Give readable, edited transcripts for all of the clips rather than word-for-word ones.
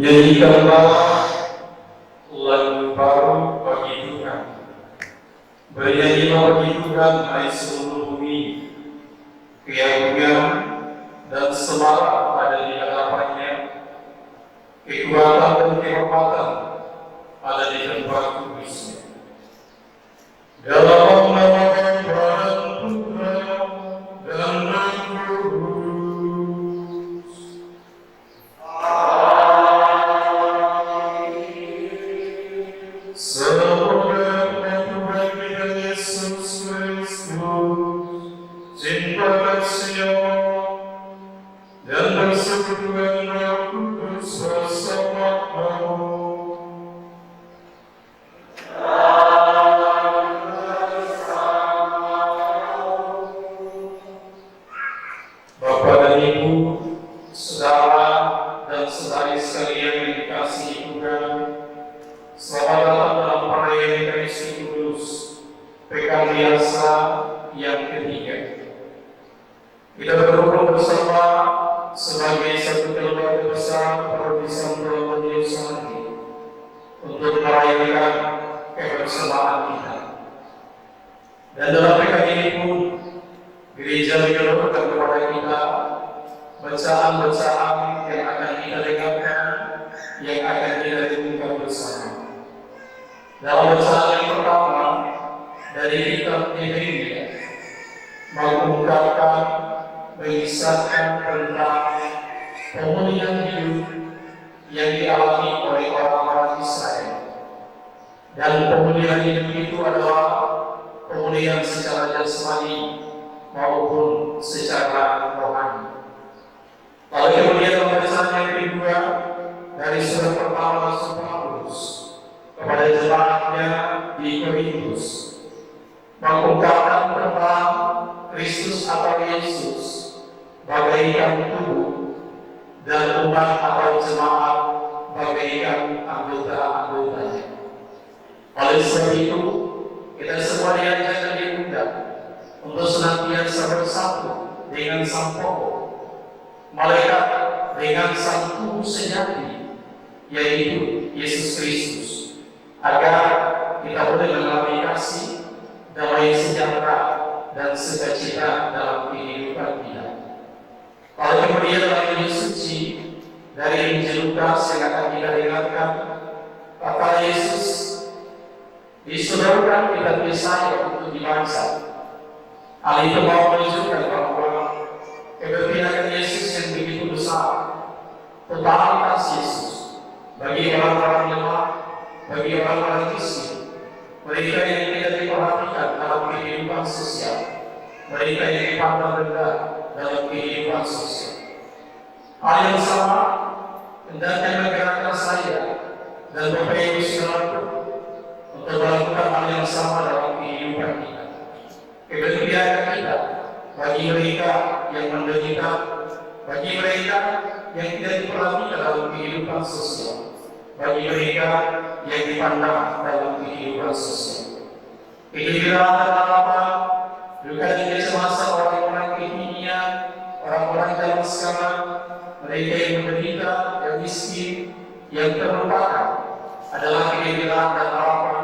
Nyanyikanlah lagu baru bagi Tuhan. Bernyanyilah bagi Tuhan, hai seluruh bumi. Keagungan dan semarak ada di hadapannya. Kekuatan dan kehormatan ada di tempat kudusnya. Dalam nama Bapa dan Putra dan Roh Kudus. Semoga Tuhan kita Yesus Kristus, cinta kasih Allah, dan persekutuan Roh Kudus bersama-mu. Bapak dan Ibu, saudara dan saudari sekalian yang dikasihi Tuhan, selamat datang dalam perayaan Ekaristi Kudus, pekan biasa yang ketiga. Kita berkumpul bersama sebagai satu keluarga besar Parokian Pulau Yerusalem untuk merayakan kebersamaan kita. Dan dalam pekan ini pun gereja menyuruhkan kepada kita bacaan-bacaan yang akan kita dengarkan, yang akan kita renungkan bersama. Dalam bacaan yang pertama dari kitab Nehemia mengungkapkan, mengisahkan tentang pemulihan hidup yang dialami oleh orang-orang Israel. Dan pemulihan hidup itu adalah pemulihan secara jasmani maupun secara rohani. Lalu kemudian pembacaan yang kedua dari surat pertama Rasul Paulus kepada jemaatnya di Korintus mengungkapkan tentang Kristus atau Yesus bagaikan tubuh dan umat atau jemaat bagaikan anggota-anggotanya. Oleh sebab itu, kita semua diajak dan diundang untuk senantiasa bersatu dengan Sang Pokok, malaikat dengan Sang Tubuh sejati, yaitu Yesus Kristus, agar kita boleh mengalami kasih, damai sejahtera, dan sukacita dalam kehidupan kita. Lalu kemudian dalam Injil suci dari Injil Lukas yang akan kita dengarkan, kata Yesus disodorkan kitab Yesaya untuk dibaca. Hal itu mau menunjukkan bahwa keberpihakan Yesus yang begitu besar, totalitas Yesus bagi orang-orang lemah, bagi orang-orang miskin, mereka yang tidak diperhatikan dalam kehidupan sosial, mereka yang dipandang rendah dalam kehidupan sosial. Hal yang sama hendaknya menggerakkan saya dan Bapak Ibu saudaraku untuk melakukan hal yang sama dalam kehidupan kita. Keberpihakan kita bagi mereka yang menderita, bagi mereka yang tidak diperhatikan dalam kehidupan sosial, bagi mereka yang dipandang dalam kehidupan sosial. Kegembiraan dan harapan, duka dan kecemasan orang-orang kekinian, orang-orang zaman sekarang, mereka yang menderita, yang miskin, yang terlupakan, adalah kegembiraan dan harapan,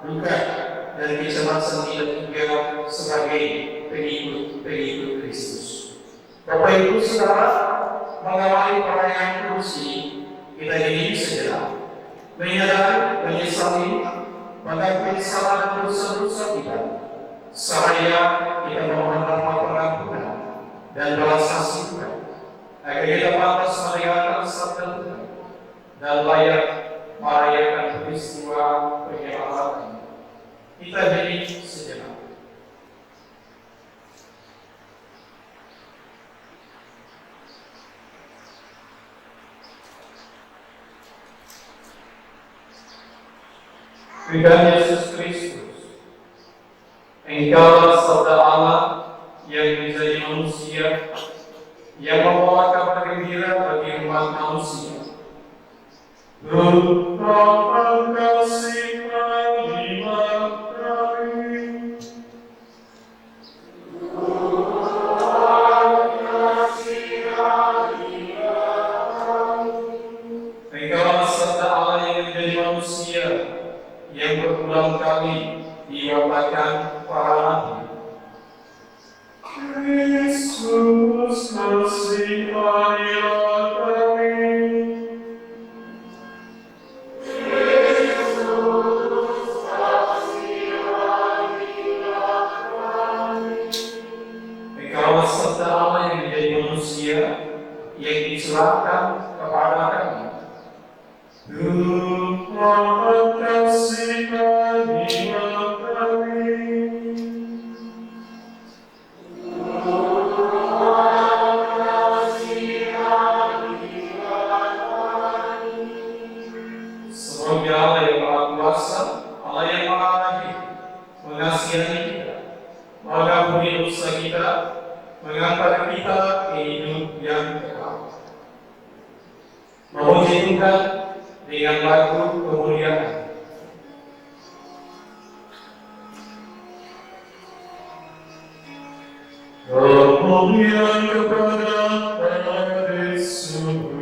duka dan kecemasan kita juga sebagai pengikut Kristus. Bapak Ibu saudara, mengawali perayaan kudus ini, kita ingin sejenak menyadari, menyesali, mengakui salah dan dosa-dosa kita, seraya kita memohon rahmat pengampunan dan belas kasih Tuhan, agar kita pantas mendengarkan sabda Tuhan dan layak merayakan peristiwa penyelamat. Kita hening sejenak. Tuhan Yesus Kristus, Engkaulah sabda Allah yang menjadi manusia, yang membawa kabar gembira bagi umat manusia. Betapa kasih kalimat kami, betapa kasih kalimat kami. yang berulang kali diwafatkan para nabi. Kristus kasihanilah kami. Engkau serta Allah yang menjadi manusia yang diserahkan kepada kami. Tuhan kasihanilah kami. Semoga Allah yang Maha Kuasa, Allah yang Maha Adil, mengasihi kita, mengampuni dosa kita, mengangkat kita ke hidup yang kekal. Memuji Tuhan dengan lagu kemuliaan. Kemuliaan kepada Allah di surga.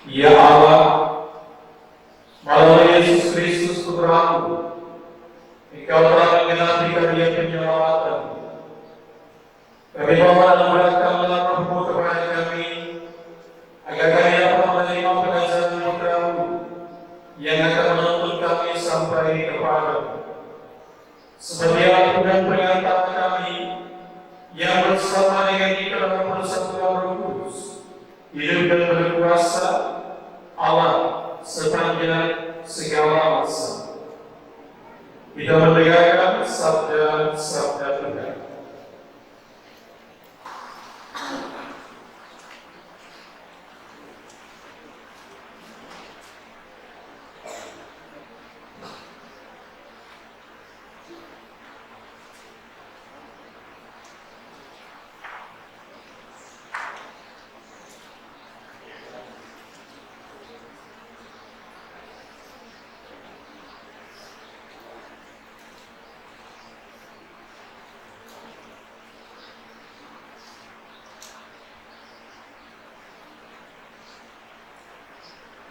Ya Allah, melalui Yesus Kristus Putra-Mu, Engkau telah menggenapi karya Kami mohon anugerahkan rahmat-Mu kepada kami, agar kami dapat menerima pengajaran Putra-Mu yang akan menuntun kami sampai kepada-Mu. Seperti aku dan pengantar kami yang bersama dengan di dalam persatuan Roh Kudus, hidup dan berkuasa Allah sepanjang segala masa. Kita mendengarkan sabda-sabda Tuhan.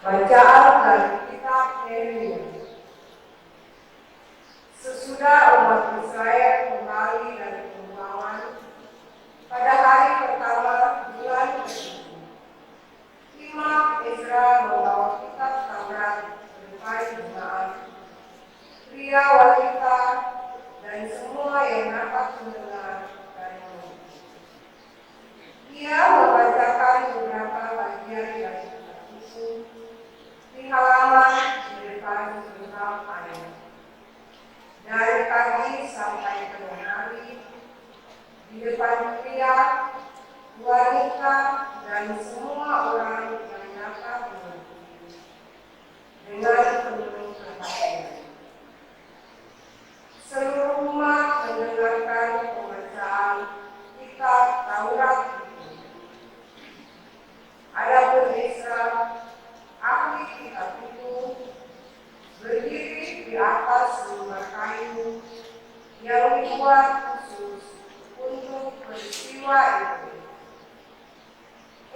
Bacaan dari kitab Yeremia. Sesudah umat Israel kembali dari pembuangan pada hari pertama bulan ke-7, Imam Ezra membawa kitab Taurat ke depan jemaat, pria, wanita, dan semua yang dapat mendengar darinya. Ia membacakan beberapa bagian dari kitab itu di halaman di depan gerbang ayat. Dari pagi sampai tengah hari, di depan pria, wanita, dan semua orang yang dapat mengerti, dengan penuh perhatian. Seluruh umat mendengarkan pembacaan kitab Taurat itu. Adapun Ezra, ahli kitab itu, berdiri di atas lembar kayu yang dibuat khusus untuk peristiwa itu.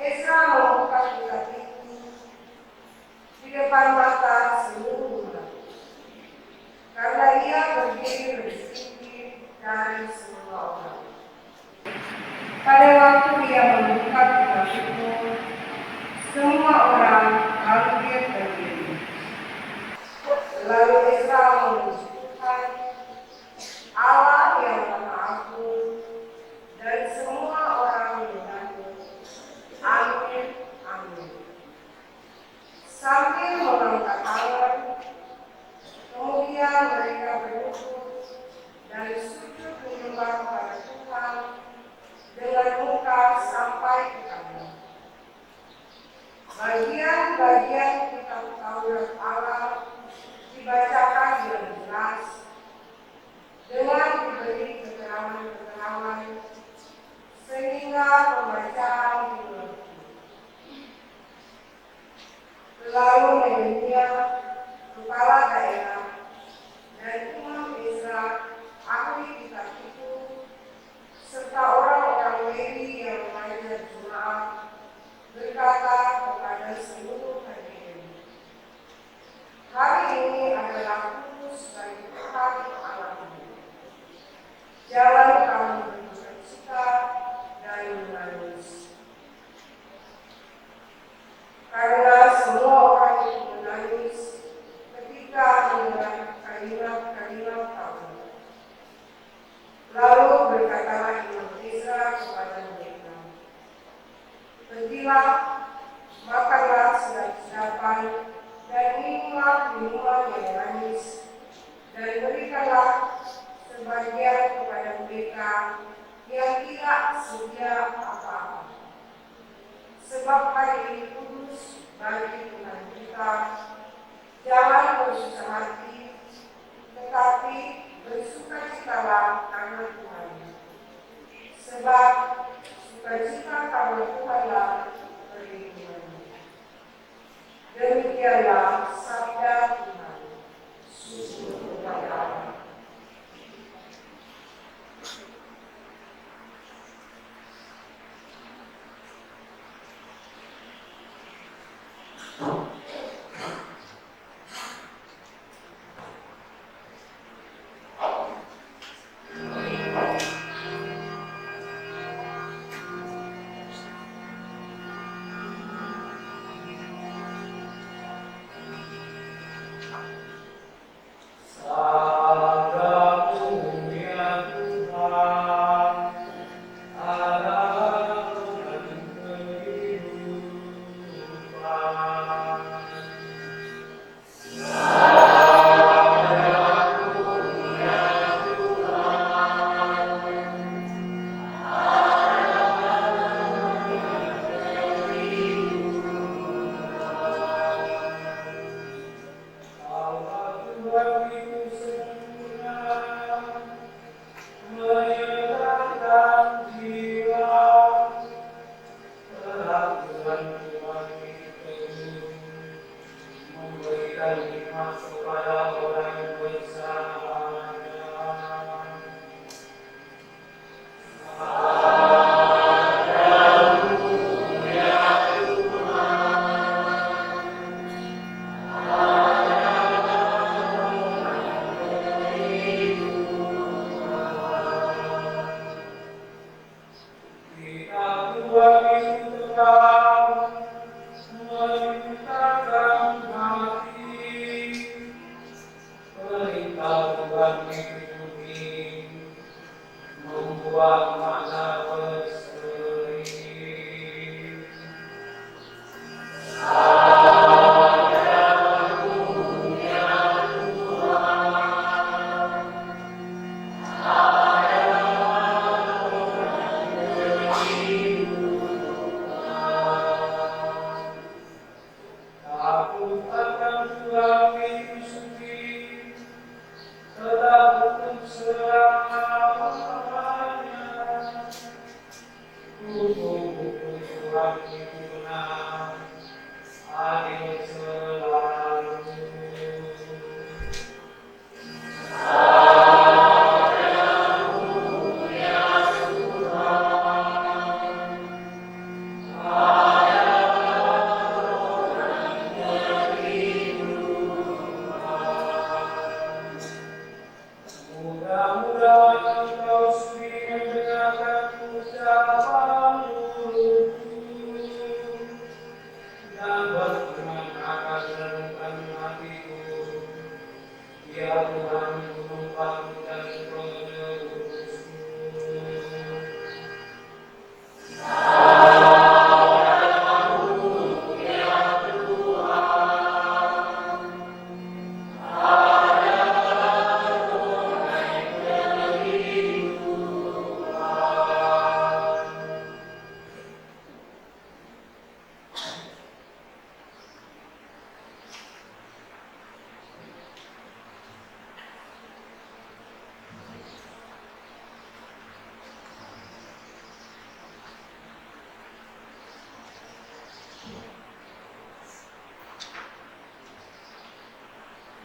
Ezra membuka kitab itu di depan mata seluruh umat, karena ia berdiri bersih dari semua orang. Pada waktu ia membuka kitab itu, semua orang hampir berdiri. Lalu Ezra menunjukkan Allah yang Maha Agung, dan semua orang menyambut, amin, amin, sambil mengangkat tangan. Kemudian mereka berlutut dan sujud menyembah kepada Tuhan dengan muka sampai ke tanah. Bagian-bagian kitab Taurat Allah dibacakan dengan jelas, dengan diberi keterangan-keterangan, sehingga pembacaan dimengerti. Lalu Nehemia, kepala daerah, dan Imam Ezra, ahli kitab itu, serta orang-orang Lewi yang mengajar jemaat, berkata kepada seluruh hadirin, hari ini adalah kudus bagi Tuhan Allahmu. Jangan kamu berduka-cita dan menangis. Karena semua orang itu menangis ketika mendengar kalimat-kalimat Taurat. Lalu berkatalah Imam Ezra kepada mereka, pergilah, makanlah sedap-sedapan, dan minumlah minuman yang manis, dan berikanlah sebagian kepada mereka yang tidak sedia apa-apa. Sebab hari ini kudus bagi Tuhan kita. Jangan bersusah hati, tetapi bersukacitalah karena Tuhan. Sebab sukacita karena Tuhanlah perlindungan. Demikianlah sabda Tuhan. Syukur kepada Allah. sebuah makna berseri. Aku akan pulang itu suci, tetap untuk selamanya. Kuku Tuhan itu benar, adil selalu. Mudah-mudahan engkau sudi mendengarkan ucapan mulutku dan berkenan akan renungkan hatiku. Ya Tuhan, penumpang dan penebusku.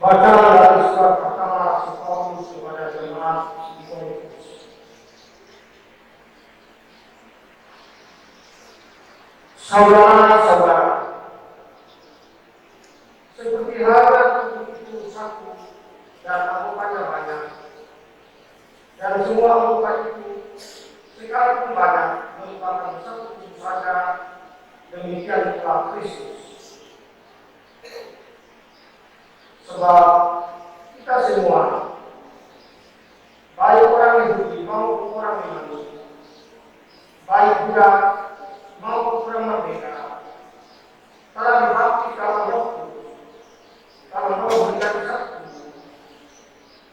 Bacaan dari surat pertama Rasul Paulus kepada jemaat di Korintus. Saudara-saudara, seperti halnya tubuh itu satu dan anggotanya banyak, dan semua anggota itu sekalipun banyak merupakan satu tubuh saja, demikian pula Kristus. Sebab kita semua, baik orang Yahudi maupun orang Yunani, baik budak maupun orang merdeka, telah dibaptis dalam Roh Kudus, dalam Roh menjadi satu,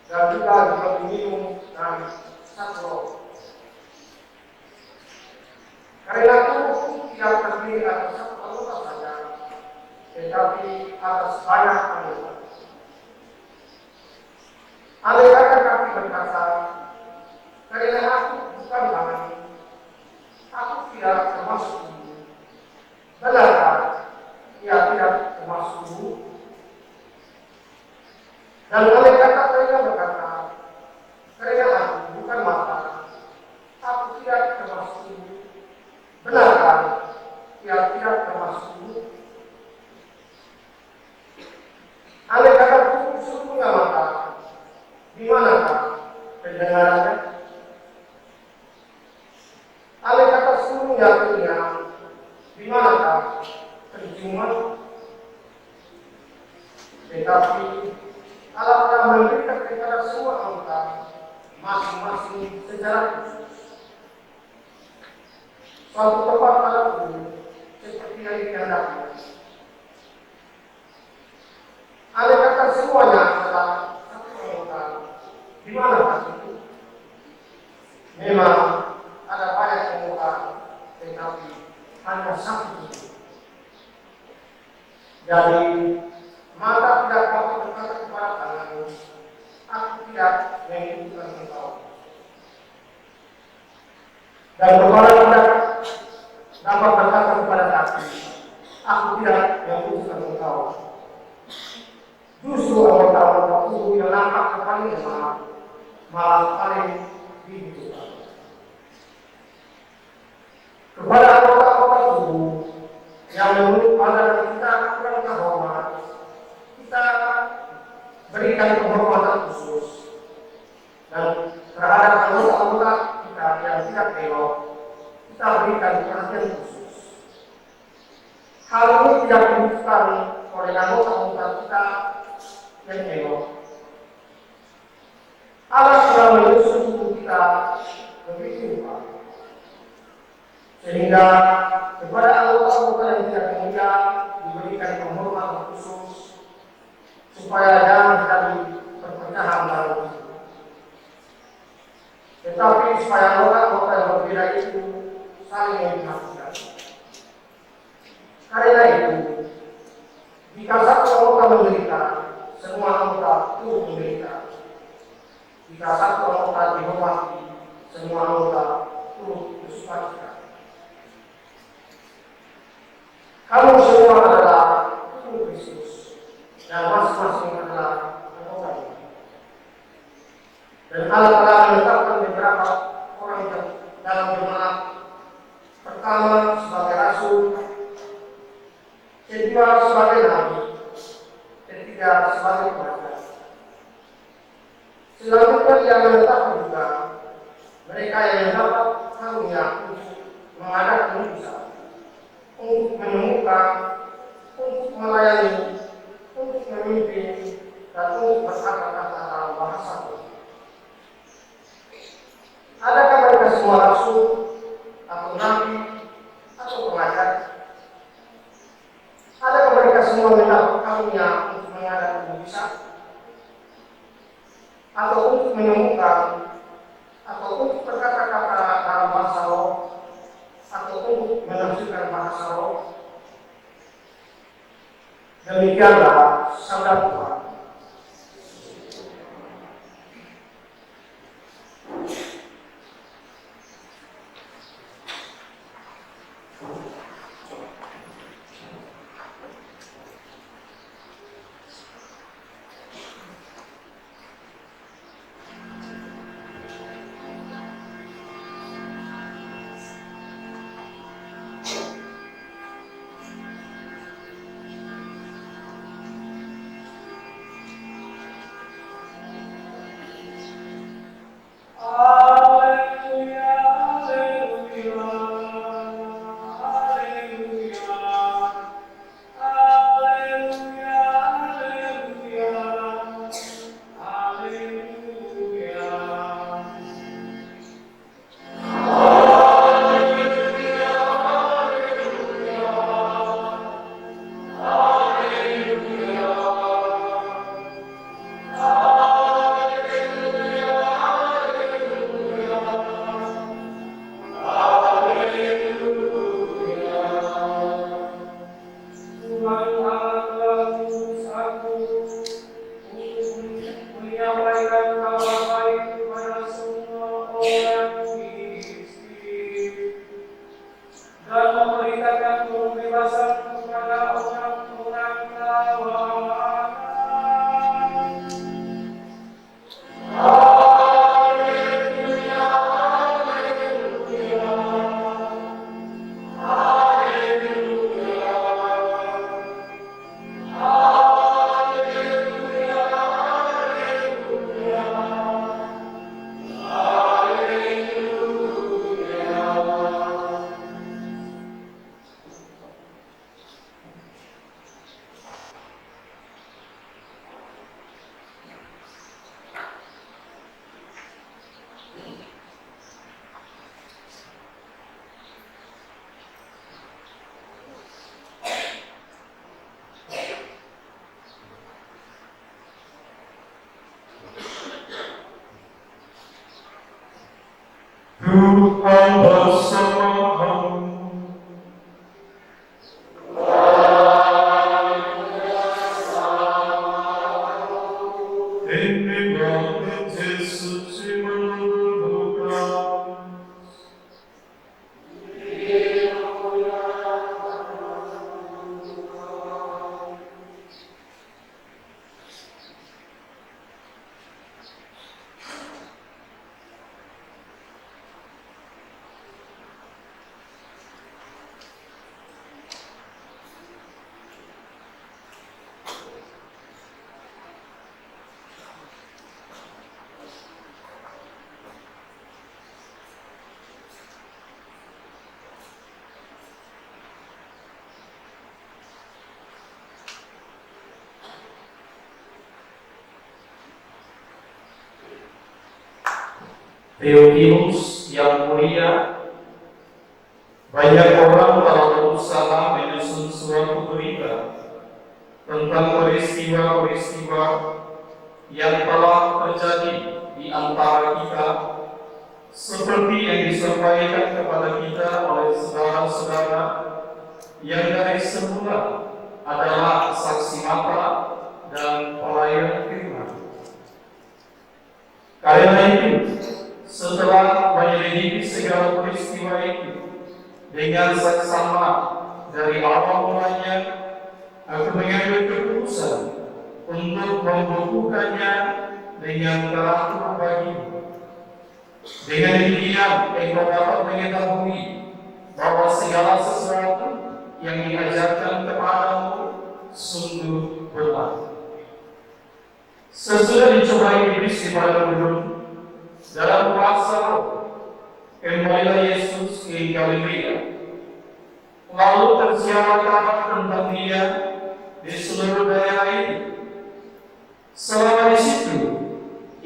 dan juga diberi minum dari satu Roh. Karena tubuh tidak terdiri atas satu anggota saja, tetapi atas banyak anggota. Andai kata kami berkata, karena aku bukan kami, aku tidak termasuk dulu. Benarkah ia tidak termasuk dulu? Dan andai kata mereka berkata, karena aku bukan mata, aku tidak termasuk dulu. Benarkah ia tidak termasuk dulu? Andai kata tubuh punya mata, di manakah pendengarannya? Andai kata seluruhnya telinga, di manakah penciuman? Tetapi Allah telah memberikan kepada semua anggota masing-masing secara khusus suatu tempat pada tubuh seperti yang dikehendaki. Andai kata semuanya adalah di mana itu? Memang ada banyak anggota, tetapi hanya satu. Jadi mata tidak dapat berkata kepada tangan, aku tidak mengikuti engkau. Dan kepala tidak dapat berkata kepada kaki, aku tidak mengikuti engkau. Justru anggota-anggota tubuh yang nampak paling lemah malah paling dibutuhkan. Kepada anggota-anggota tubuh yang menurut pandangan kita kurang terhormat, kita berikan penghormatan khusus, dan terhadap anggota-anggota kita yang tidak elok, kita berikan perhatian khusus. Hal ini tidak dibutuhkan oleh anggota-anggota kita yang elok. Allah sudah menyusun tubuh kita begitu Pak. Sehingga kepada anggota-anggota yang tidak mulia diberikan penghormatan khusus supaya jangan terjadi perpecahan baru. Tetapi supaya anggota-anggota yang berbeda itu saling memperhatikan. Karena itu, jika satu anggota menderita, semua anggota turut menderita. Jika satu anggota dihormati, semua anggota turut bersukacita. Kamu semua adalah tubuh Kristus dan masing-masing adalah anggota. Dan Allah telah menetapkan beberapa orang dalam jemaat. Pertama sebagai rasul, kedua sebagai nabi, ketiga sebagai pengajar. Selanjutnya dia menetapkan juga mereka yang mendapat karunia untuk mengadakan mujizat, untuk menemukan, untuk melayani, untuk memimpin, dan untuk berkata-kata dalam bahasa Tuhan. Adakah mereka semua rasul, atau nabi, atau pengajar? Adakah mereka semua mendapat karunia untuk mengadakan mujizat, atau untuk menemukan, atau untuk berkata-kata dalam bahasa roh, atau untuk menafsirkan bahasa roh? Demikianlah sabda Tuhan. Tuhan bersamamu. Inilah Injil suci menurut Lukas. Theophilus yang mulia, banyak orang telah berusaha menyusun suatu berita tentang peristiwa-peristiwa yang telah terjadi di antara kita, seperti yang disampaikan kepada kita oleh saudara-saudara yang dari semula adalah saksi mata dan pelayan firman. Karena itu, setelah menyelidiki segala peristiwa itu dengan seksama dari awal mulanya, aku mengambil keputusan untuk membukukannya dengan teratur bagimu. Dengan demikian, engkau dapat mengetahui bahwa segala sesuatu yang diajarkan kepadamu sungguh benar. Sesudah dicobai iblis di padang gurun, dalam kuasa Roh, kembalilah Yesus ke Galilea. Lalu tersiar kabar tentang Dia di seluruh daerah itu. Selama di situ,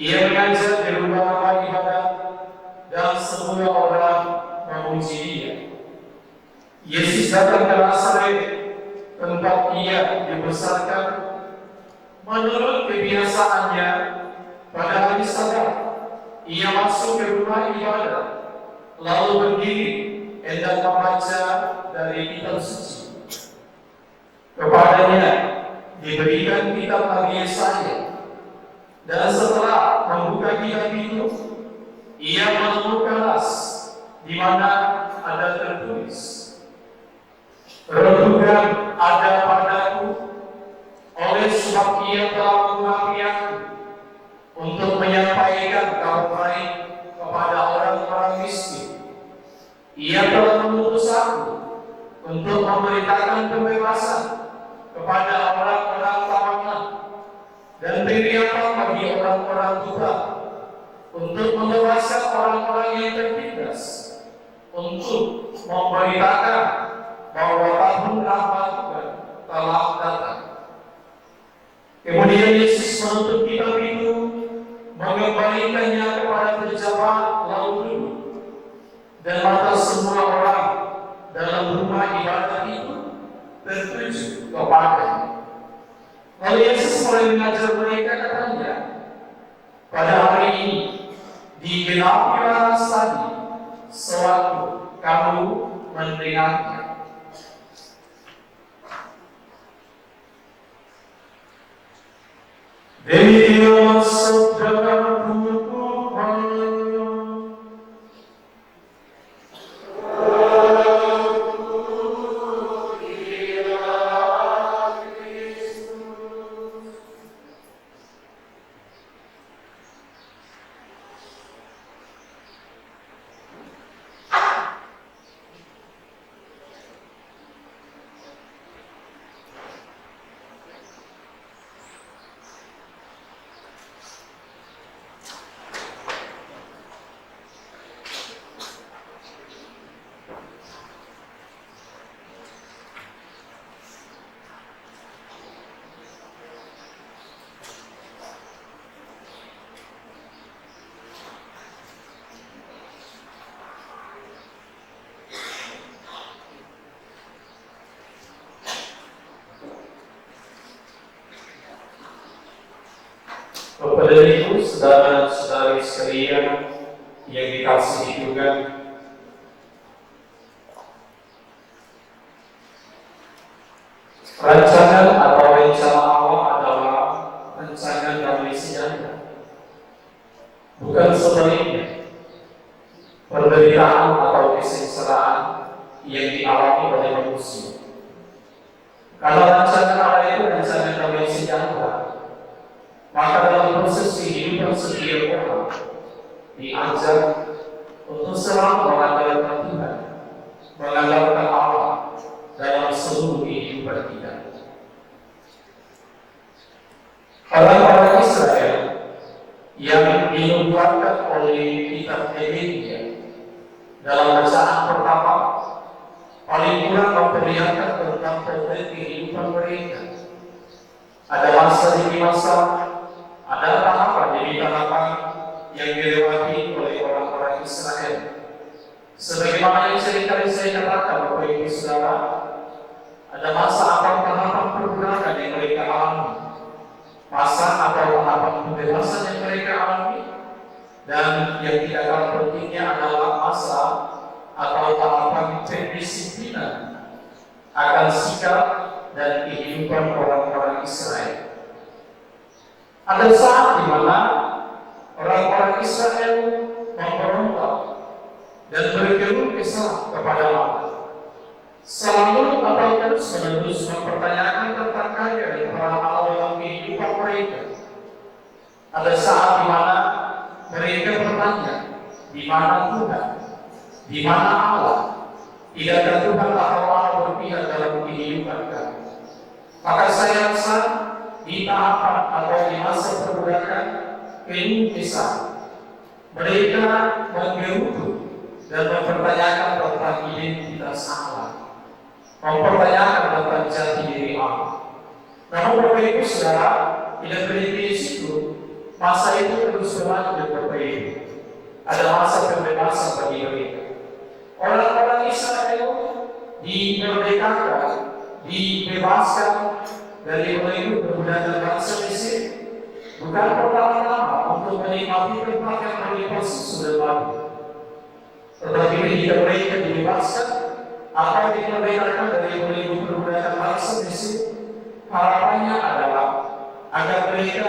Ia mengajar di rumah ibadat dan semua orang memuji Dia. Yesus datang ke Nazaret, tempat Ia dibesarkan. Menurut kebiasaannya, pada hari Sabat, Ia masuk ke rumah ibadat, lalu berdiri hendak membaca dari kitab suci. Kepadanya diberikan kitab Nabi Yesaya, dan setelah membuka kitab itu, ia menemukan las di mana ada tertulis, "Renungan ada padaku, oleh sebab Ia telah mengurapi aku untuk menyampaikan kabar baik kepada orang-orang miskin. Ia telah mengutus aku untuk memberitakan kebebasan kepada orang-orang tawanan dan penglihatan bagi orang-orang buta, untuk membebaskan orang-orang yang tertindas, untuk memberitakan bahwa tahun rahmat Tuhan telah datang." Kemudian Yesus menutup kitab itu, mengembalikannya kepada pejabat lalu duduk, dan mata semua orang dalam rumah ibadat itu tertuju kepadanya. Lalu Yesus mulai mengajar mereka, katanya, "Pada hari ini digenapilah tadi sewaktu kamu mendengarnya." Demikianlah sabda Tuhan. Kepada itu, saudara-saudari sekalian yang dikasihi Tuhan, rancangan atau rencana Allah adalah rancangan damai sejahtera, bukan sebaliknya. Penderitaan atau kesengsaraan yang dialami oleh manusia. Kalau rancangan Allah itu rancangan damai sejahtera, maka dalam proses kehidupan setiap orang diajar untuk selalu mengandalkan Tuhan, mengandalkan Allah dalam seluruh kehidupan kita. Orang-orang Israel yang dinubuatkan oleh kitab Nehemia dalam bacaan pertama paling kurang memperlihatkan tentang potret kehidupan mereka. Ada masa demi masa, ada tahapan demi tahapan yang dilewati oleh orang-orang Israel Sebagaimana yang seringkali saya katakan, Bapak Ibu Saudara, ada masa atau tahapan pergerakan yang mereka alami, masa atau tahapan pembebasan yang mereka alami, dan yang tidak kalah pentingnya adalah masa atau tahapan pendisiplinan akan sikap dan kehidupan orang-orang Israel. Ada saat di mana orang-orang Israel memberontak dan berkeluh kesah kepada Allah, selalu atau terus-menerus mempertanyakan tentang karya dan peran Allah dalam kehidupan mereka. Ada saat di mana mereka bertanya, di mana Tuhan, di mana Allah? Tidakkah Tuhan atau Allah berpihak dalam kehidupan kami? Maka saya rasa di tahapan atau di masa perbudakan keluh kesah, mereka menggerutu dan mempertanyakan tentang identitas Allah, mempertanyakan tentang jati diri Allah. Namun Bapak Ibu Saudara, tidak berhenti di situ. Masa itu terus berlanjut, Bapak Ibu. Ada masa pembebasan bagi mereka. Orang-orang Israel dimerdekakan, dibebaskan dari belenggu perbudakan bangsa Mesir, bukan pertama-tama untuk menikmati tempat yang melimpah susu dan madu, tetapi ketika mereka dibebaskan atau dimerdekakan dari belenggu perbudakan bangsa Mesir, harapannya adalah agar mereka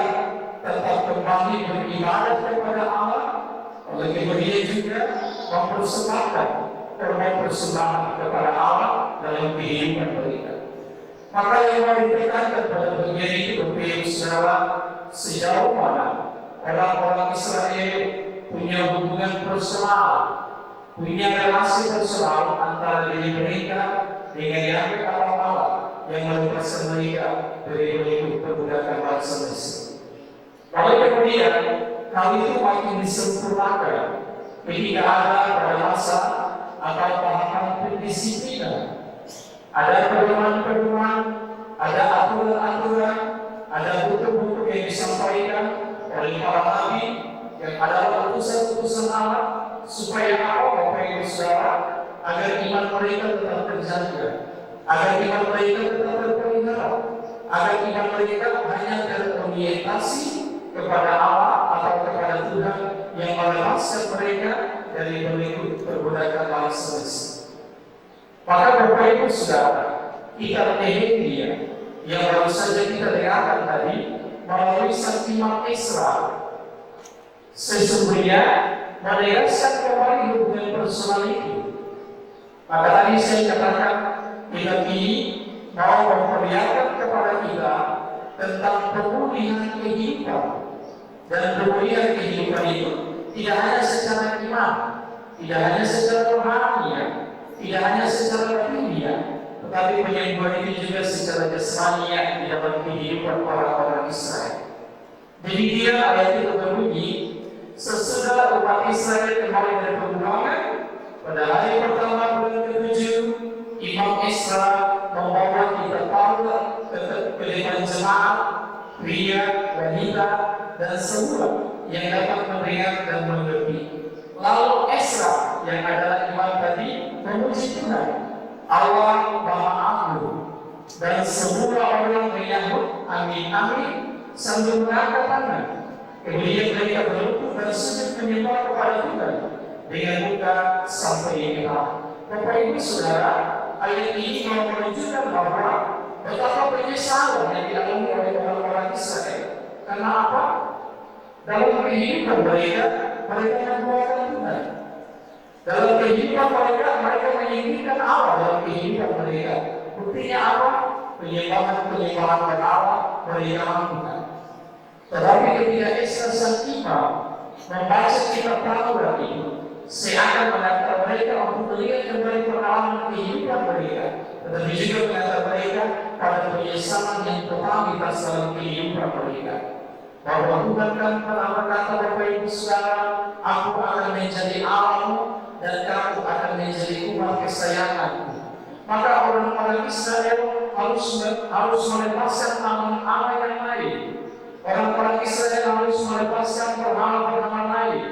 tetap kembali beribadah kepada Allah, oleh kemudian juga mempersembahkan persembahan kepada Allah dalam kehidupan mereka. Maka yang mau ditekankan pada bagian itu, Bapak Ibu Saudara, sejauh mana orang-orang Israel punya hubungan personal, punya relasi personal antara diri mereka dengan Yahweh Allah yang melepaskan mereka dari belenggu perbudakan bangsa Mesir. Lalu kemudian hal itu makin disempurnakan ketika ada pada masa atau tahapan pendisiplinan. Ada pedoman-pedoman, ada aturan-aturan, ada buku-buku yang disampaikan oleh para nabi yang adalah utusan-utusan Allah, supaya Bapak Ibu Saudara, agar iman mereka tetap terjaga, agar iman mereka tetap terpelihara, agar iman mereka hanya terorientasi kepada Allah atau kepada Tuhan yang melepaskan mereka dari belenggu perbudakan bangsa Mesir. Maka Bapak Ibu Saudara, kitab Nehemia yang baru saja kita dengarkan tadi melalui sang imam Ezra sesungguhnya menegaskan kembali hubungan personal itu. Maka tadi saya katakan kitab ini mau memperlihatkan kepada kita tentang pemulihan kehidupan, dan pemulihan kehidupan itu tidak hanya secara iman, tidak hanya secara rohani, tidak hanya secara dunia, tetapi penyembuhan itu juga secara jasmani di dalam kehidupan orang-orang Israel. Jadi dia ayat itu berbunyi, sesudah umat Israel kembali dari perbudakan pada hari pertama bulan ke-7, Imam Ezra membawa kita Taurat ke depan jemaat, pria, wanita, dan semua yang dapat mendengar dan mengerti. Lalu Ezra yang adalah imam tadi memuji Tuhan, Allah Maha Agung, dan semua orang menyambut amin amin sambil mengangkat tangan. Kemudian mereka berlutut dan sujud menyembah kepada Tuhan dengan muka sampai ikhlas. Bapak Ibu Saudara, ayat ini mau menunjukkan bahwa betapa penyesalan yang dialami oleh orang-orang Israel. Karena apa? Dalam kehidupan mereka menduakan Tuhan. Dalam kehidupan mereka menyingkirkan Allah dalam kehidupan mereka. Buktinya apa? Penyembahan berhala mereka lakukan. Tetapi ketika Ezra sang imam membaca kitab Taurat itu, seakan mengantar mereka untuk melihat kembali pengalaman kehidupan mereka, tetapi juga mengantar mereka pada penyesalan yang totalitas dalam kehidupan mereka. Bahwa Tuhan kan pernah berkata, Bapak Ibu Saudara, aku akan menjadi Allahmu dan kamu akan menjadi umat kesayanganku. Maka orang-orang Israel harus melepaskan amal-amal yang lain. Orang-orang Israel harus melepaskan berhala-berhala lain.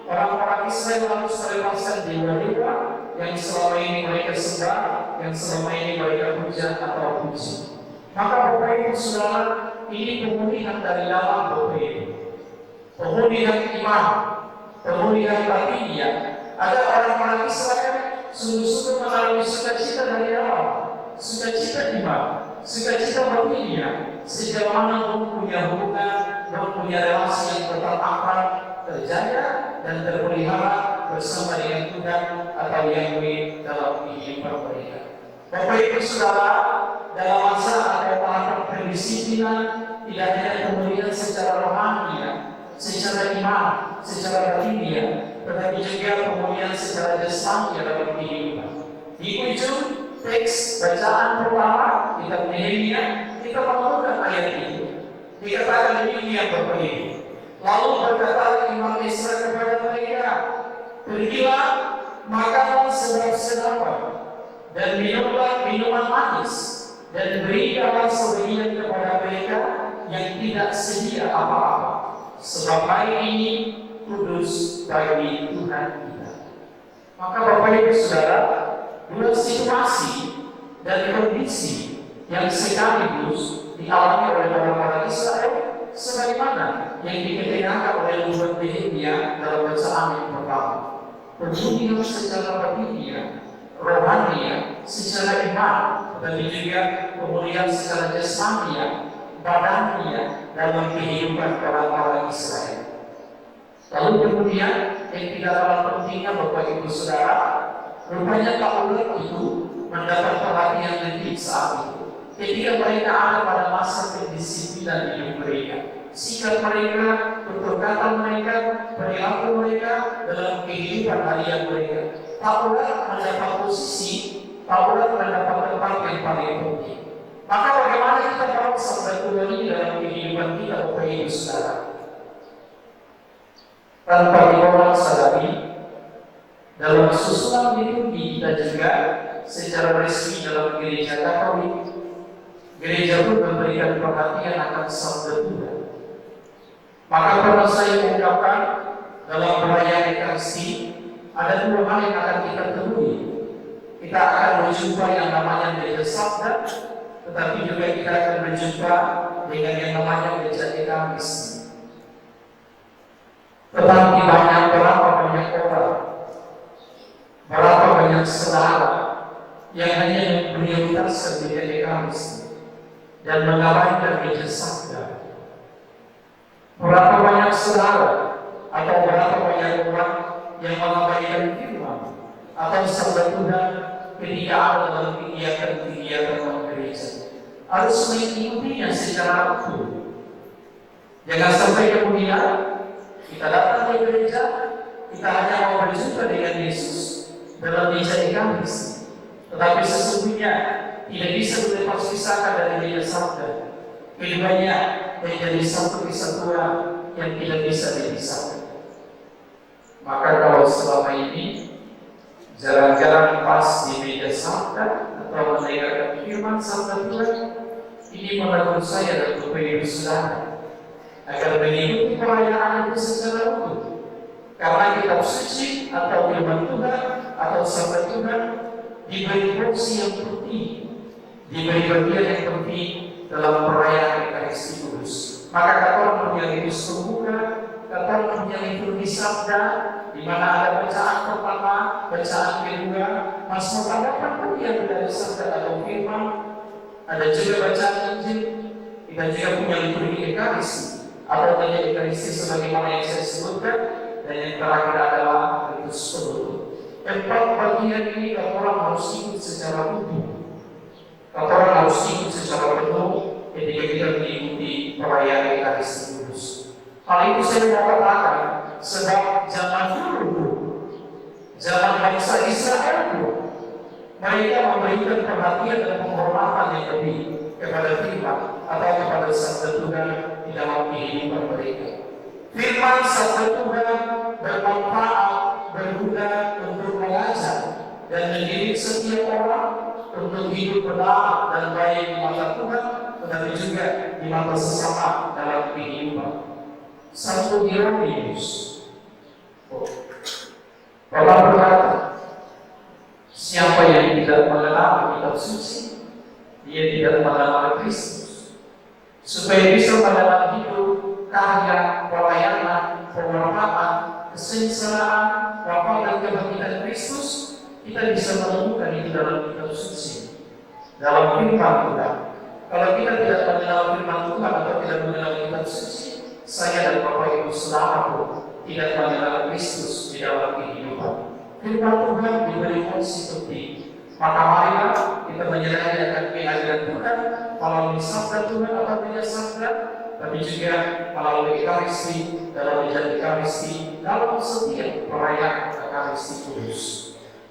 orang-orang Israel harus melepaskan dewa-dewa yang selama ini mereka sembah, yang selama ini mereka puja atau puji. Maka Bapak Ibu Saudara, ini pemulihan dari dalam Bapak Ibu. Pemulihan iman, pemulihan batinnya. Ada orang-orang Israel sungguh-sungguh mengalami sukacita dari dalam, sukacita iman, sukacita batinnya. Sejauh mana punya hubungan, punya relasi yang tetap akrab, terjaga dan terpelihara bersama dengan Tuhan atau Yahweh dalam kehidupan mereka. Bapak Ibu Saudara, dalam masa atau tahapan pendisiplinan tidak hanya pemulihan secara rohani, secara iman, secara batinnya, tetapi juga pemulihan secara jasmani dalam kehidupan. Di ujung teks bacaan pertama kitab Nehemia kita menemukan ayat itu. Dikatakan demikian Bapak Ibu. Lalu berkata imam Israel kepada mereka, pergilah, makanlah sedap-sedapan dan minumlah minuman manis, dan berikanlah sebagian kepada mereka yang tidak sedia apa-apa, sebab hari ini kudus bagi Tuhan kita. Maka Bapak Ibu Saudara, dua situasi dan kondisi yang sekaligus dialami oleh orang-orang Israel sebagaimana yang diketenakan oleh Tuhan Nehemia dalam bacaan yang pertama. Pemulihan secara batinnya, rohania, secara iman, dan juga pemulihan secara jasmania, badannya dalam kehidupan orang-orang Israel. Lalu kemudian yang tidak kalah pentingnya Bapak Ibu Saudara, rupanya kaulah itu mendapat perhatian lebih saat itu. Ketika mereka ada pada masa pendisiplinan hidup mereka, sikap mereka, perkataan mereka, perilaku mereka dalam kehidupan harian mereka, kaulah mendapat posisi, kaulah mendapat tempat yang paling penting. Maka bagaimana kita tahu sampai Tuhan ini dalam kehidupan kita, Bapak Ibu Saudara? Tanpa diorang sadari, dalam susunan liturgi kita juga secara resmi dalam gereja Katolik, gereja pun memberikan perhatian akan sabda Tuhan. Maka pernah saya mengungkapkan dalam perayaan Ekaristi ada dua hal yang akan kita temui. Kita akan berjumpa yang namanya gereja sabda, tetapi juga kita akan berjumpa dengan yang namanya gereja Ekaristi. Tetapi berapa banyak orang, berapa banyak saudara yang hanya memprioritaskan gereja Ekaristi dan mengabaikan gereja sabda. Berapa banyak saudara atau berapa banyak orang yang mengabaikan firman atau sabda Tuhan ketika ada dalam kegiatan gereja. Harus mengikutinya secara utuh. Jangan sampai kemudian kita datang ke gereja, kita hanya mau berjumpa dengan Yesus dalam gereja Ekaristi, tetapi sesungguhnya tidak bisa dilepas-pisahkan dari gereja sabda. Keduanya menjadi satu kesatuan yang tidak bisa dipisahkan. Maka kalau selama ini jarang-jarang pas di meja sabda atau mendengarkan firman sabda Tuhan, ini menurut saya dan Bapak Ibu Saudara agar mengikuti perayaan itu secara utuh. Karena kitab suci atau firman Tuhan atau sabda Tuhan diberi porsi yang penting, diberi bagian yang penting dalam perayaan Ekaristi Kudus. Maka kata orang punya liturgi pembuka, kata orang punya liturgi sabda, di mana ada bacaan pertama, bacaan kedua, Mazmur tanggapan pun yang dari sabda atau firman, ada juga bacaan Injil, kita juga punya liturgi Ekaristi atau tanya Ekaristi sebagaimana yang saya sebutkan, dan yang terakhir adalah liturgi penutup. Empat bagian ini kata orang harus ikut secara utuh. Kata orang harus ikut secara penuh ketika kita mengikuti perayaan Ekaristi Kudus. Hal itu saya mau katakan sebab zaman dulu, zaman bangsa Israel dulu, mereka memberikan perhatian dan penghormatan yang lebih kepada firman atau kepada sabda Tuhan di dalam kehidupan mereka. Firman sabda Tuhan bermanfaat, berguna untuk mengajar dan mendidik setiap orang untuk hidup benar dan baik di mata Tuhan, tetapi juga di mata sesama dalam kehidupan. Satu Hieronymus Bapak berkata, siapa yang tidak mengenal kitab suci, dia tidak mengenal Kristus. Supaya bisa mengenal hidup, karya, pelayanan, penghormatan, kesengsaraan, wafat dan kebangkitan Kristus, kita bisa menemukan itu dalam kitab suci, dalam firman Tuhan. Kalau kita tidak mengenal firman Tuhan atau tidak mengenal kitab suci, saya dan Bapak Ibu Saudara pun tidak mengenal Kristus di dalam kehidupan. Firman Tuhan diberi fungsi penting. Maka marilah kita menyerahkan akan kehadiran Tuhan melalui sabda Tuhan atau tidak sabda, tapi juga melalui Ekaristi, dalam menjadi Ekaristi, dalam setiap perayaan Ekaristi Kudus.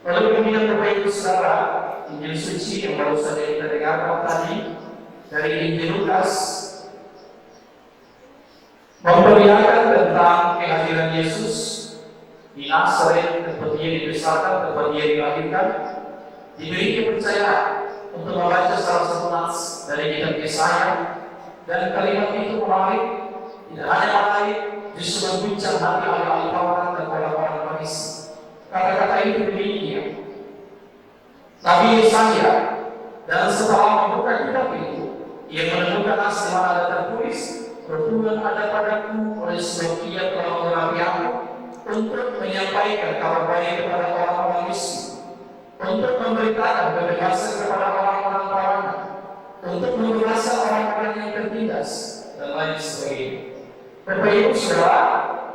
Lalu kemudian Bapak Ibu Saudara, Injil suci yang baru saja kita dengarkan tadi dari Injil Lukas memperlihatkan tentang kehadiran Yesus di Nazaret, tempat dia dibesarkan, tempat dia dilahirkan. Diberi kepercayaan untuk membaca salah satu nas dari kitab Yesaya, dan kalimat itu menarik, tidak hanya menarik, justru mengguncang hati ahli-ahli Taurat dan orang-orang Farisi. Kata-kata itu demikian. Nabi Yesaya, dan setelah membuka kitab itu, ia menemukan nas di mana ada tertulis, "Pertolongan ada padaku oleh sebab ia telah mengurapi aku untuk menyampaikan kabar baik kepada orang-orang miskin, untuk memberitakan kebebasan kepada orang-orang tawanan, untuk membebaskan orang-orang yang tertindas, dan lain sebagainya." Bapak Ibu Saudara,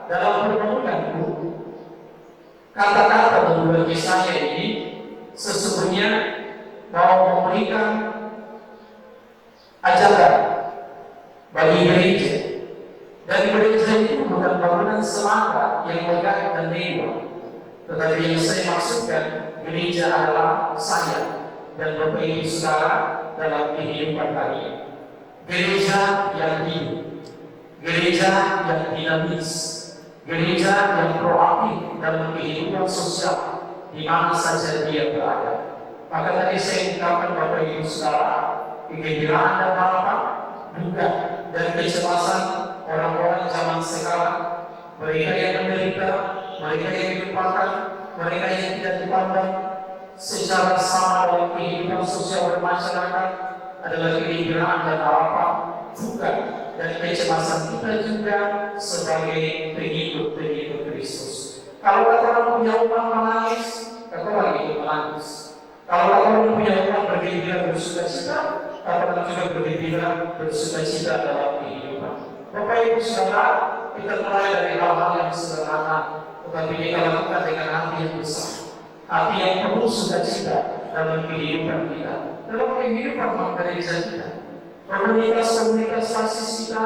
dalam permohonanku, kata-kata dari Yesaya ini sesungguhnya mau memberikan ajaran bagi gereja. Dan gereja itu bukan bangunan semata yang megah dan mewah, tetapi yang saya maksudkan, gereja adalah saya dan Bapak Ibu Saudara dalam kehidupan kalian. Gereja yang hidup, gereja yang dinamis, gereja yang proaktif dalam kehidupan sosial di mana saja dia berada. Maka tadi saya ungkapkan Bapak Ibu Saudara, kegembiraan dan harapan, duka dan kecemasan orang-orang zaman sekarang, mereka yang menderita, mereka yang dilupakan, mereka yang tidak dipandang secara sama dalam kehidupan sosial bermasyarakat, adalah kegembiraan dan harapan, duka dan kecemasan kita juga sebagai pengikut-pengikut Kristus. Kalau orang punya uang menangis, kata lagi itu menangis. Kalau orang punya uang bergembira bersukacita, kata juga bergembira bersukacita dalam kehidupan. Bapak Ibu Saudara, kita mulai dari hal-hal yang sederhana, tetapi kita lakukan dengan hati yang besar, hati yang penuh sukacita dalam kehidupan kita, dalam kehidupan gereja kita, komunitas-komunitas basis kita,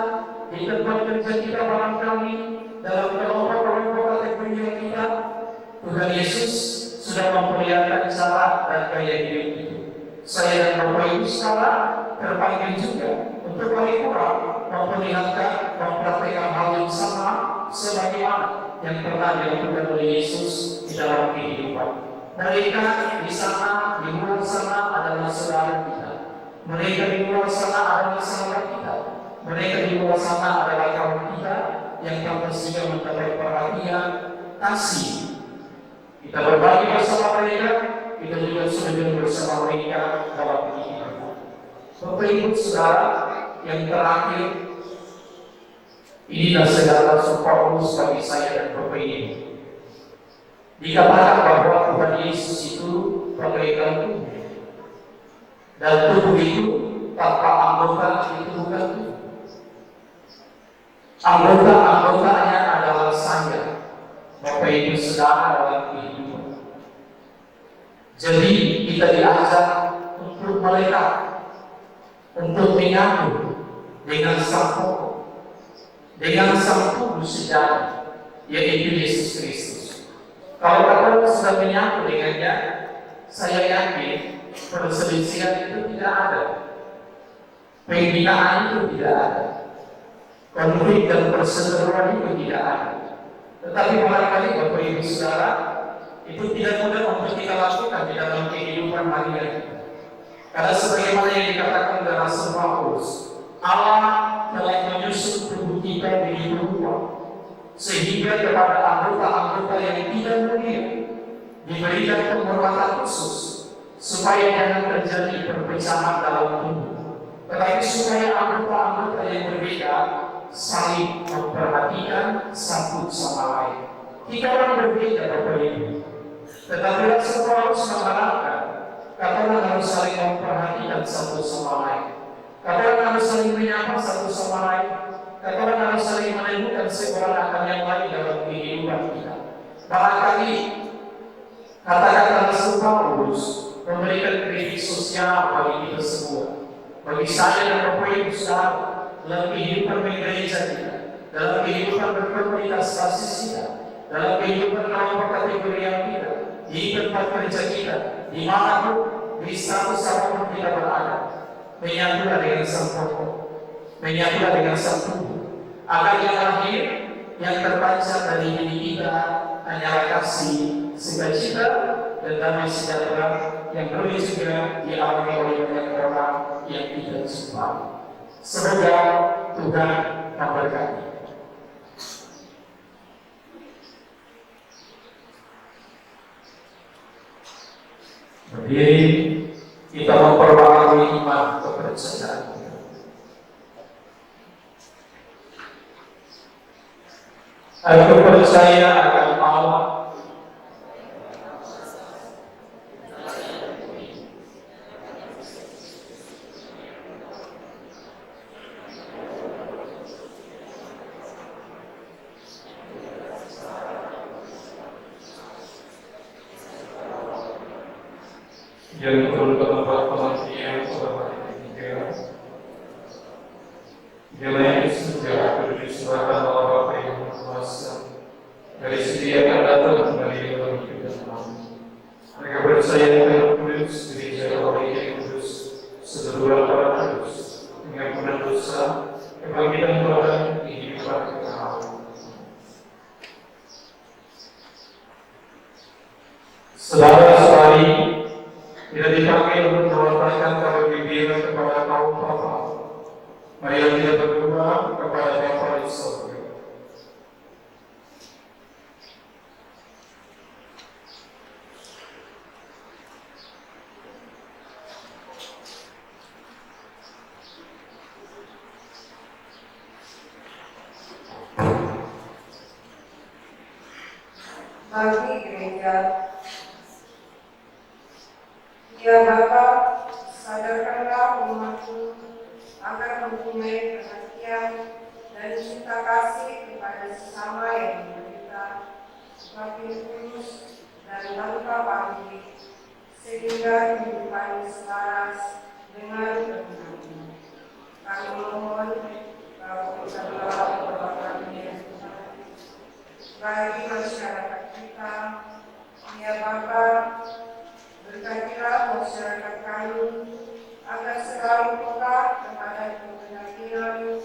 di tempat kerja kita barangkali, dalam kelompok-kelompok kategori kita. Tuhan Yesus sudah memperlihatkan cara dan gaya hidup itu. Saya dan Bapak Ibu Saudara terpanggil juga untuk paling kurang memperlihatkan, mempraktikkan hal yang sama sebagaimana yang pernah dilakukan oleh Yesus di dalam kehidupan. Mereka di sana, di luar sana adalah saudara kita. Mereka di luar sana adalah sahabat kita. Mereka di luar sana adalah kawan kita yang pantas juga mendapat perhatian, kasih. Kita berbagi bersama mereka, kita juga sujud bersama mereka dalam kehidupan. Bapak Ibu Saudara, yang terakhir, inilah segala Rasul Paulus bagi saya dan Bapak Ibu. Dikatakan bahwa Tuhan Yesus itu bagaikan tubuh, dan tubuh itu tanpa anggota itu bukan tubuh. Anggota-anggotanya adalah saya, Bapak Ibu Saudara dalam kehidupan. Jadi kita diajak untuk melekat, untuk menyatu dengan sang pokok, dengan sang tubuh sejati, yaitu Yesus Kristus. Kalau kita sudah menyatu dengannya, saya yakin perselisihan itu tidak ada, pembinaan itu tidak ada, konflik dan perseteruan itu tidak ada. Tetapi barangkali Bapak Ibu Saudara, itu tidak mudah untuk kita lakukan di dalam kehidupan harian kita. Karena sebagaimana yang dikatakan oleh Rasul Paulus, Allah telah menyusun tubuh kita begitu rupa, sehingga kepada anggota-anggota yang tidak mulia diberikan penghormatan khusus supaya jangan terjadi perpecahan dalam tubuh, tetapi supaya anggota-anggota yang berbeda saling memperhatikan satu sama lain. Kita orang berbeda Bapak Ibu, tetapi semua harus mengharapkan katakan harus saling memperhatikan satu sama lain. Katakan harus saling menyapa satu sama lain. Katakan harus saling menemukan seorang akan yang lain dalam kehidupan kita. Barangkali kata-kata Rasul Paulus memberikan kritik sosial bagi kita semua, bagi saya dan Bapak Ibu saudara, dalam kehidupan gereja kita, dalam kehidupan berkomunitas basis kita, dalam kehidupan dalam kategorian kita, di tempat kerja kita, di manapun, di status apapun kita berada, menyatulah dengan sang pokok, menyatulah dengan sang tubuh, agar yang lahir, yang terpancar dari diri kita hanyalah kasih, sukacita, dan damai sejahtera yang boleh juga dialami oleh banyak orang yang kita jumpai. Semoga Tuhan memberkati. Berdiri, kita memperbaharui iman kepercayaan. Aku percaya akan Allah, yang turun ke tempat penantian pada hari ketiga. Dialah yang disediakan diserahkan oleh Bapa yang Maha Kuasa, dari sediakan datang dari dalam hidup dan alam. Mereka percaya dengan kudus, gereja Roh yang kudus, seluruh para kudus, pengampunan dosa, kebangkitan badan, kehidupan kekal. Saudara-saudari, tidak dipanggil untuk melontarkan kado bimbingan kepada kaum papa. Mari kita berdoa kepada Bapa di surga. Bagi gereja, ya Bapa, sadarkanlah umatmu agar mempunyai perhatian dan cinta kasih kepada sesama yang menderita, semakin tulus dan tanpa pamrih, sehingga kehidupan selaras dengan kebenaran. Kami mohon kabulkanlah doa kami ya Tuhan. Bagi masyarakat kita, ya Bapa, berkatilah masyarakat kami agar selalu peka kepada kepentingan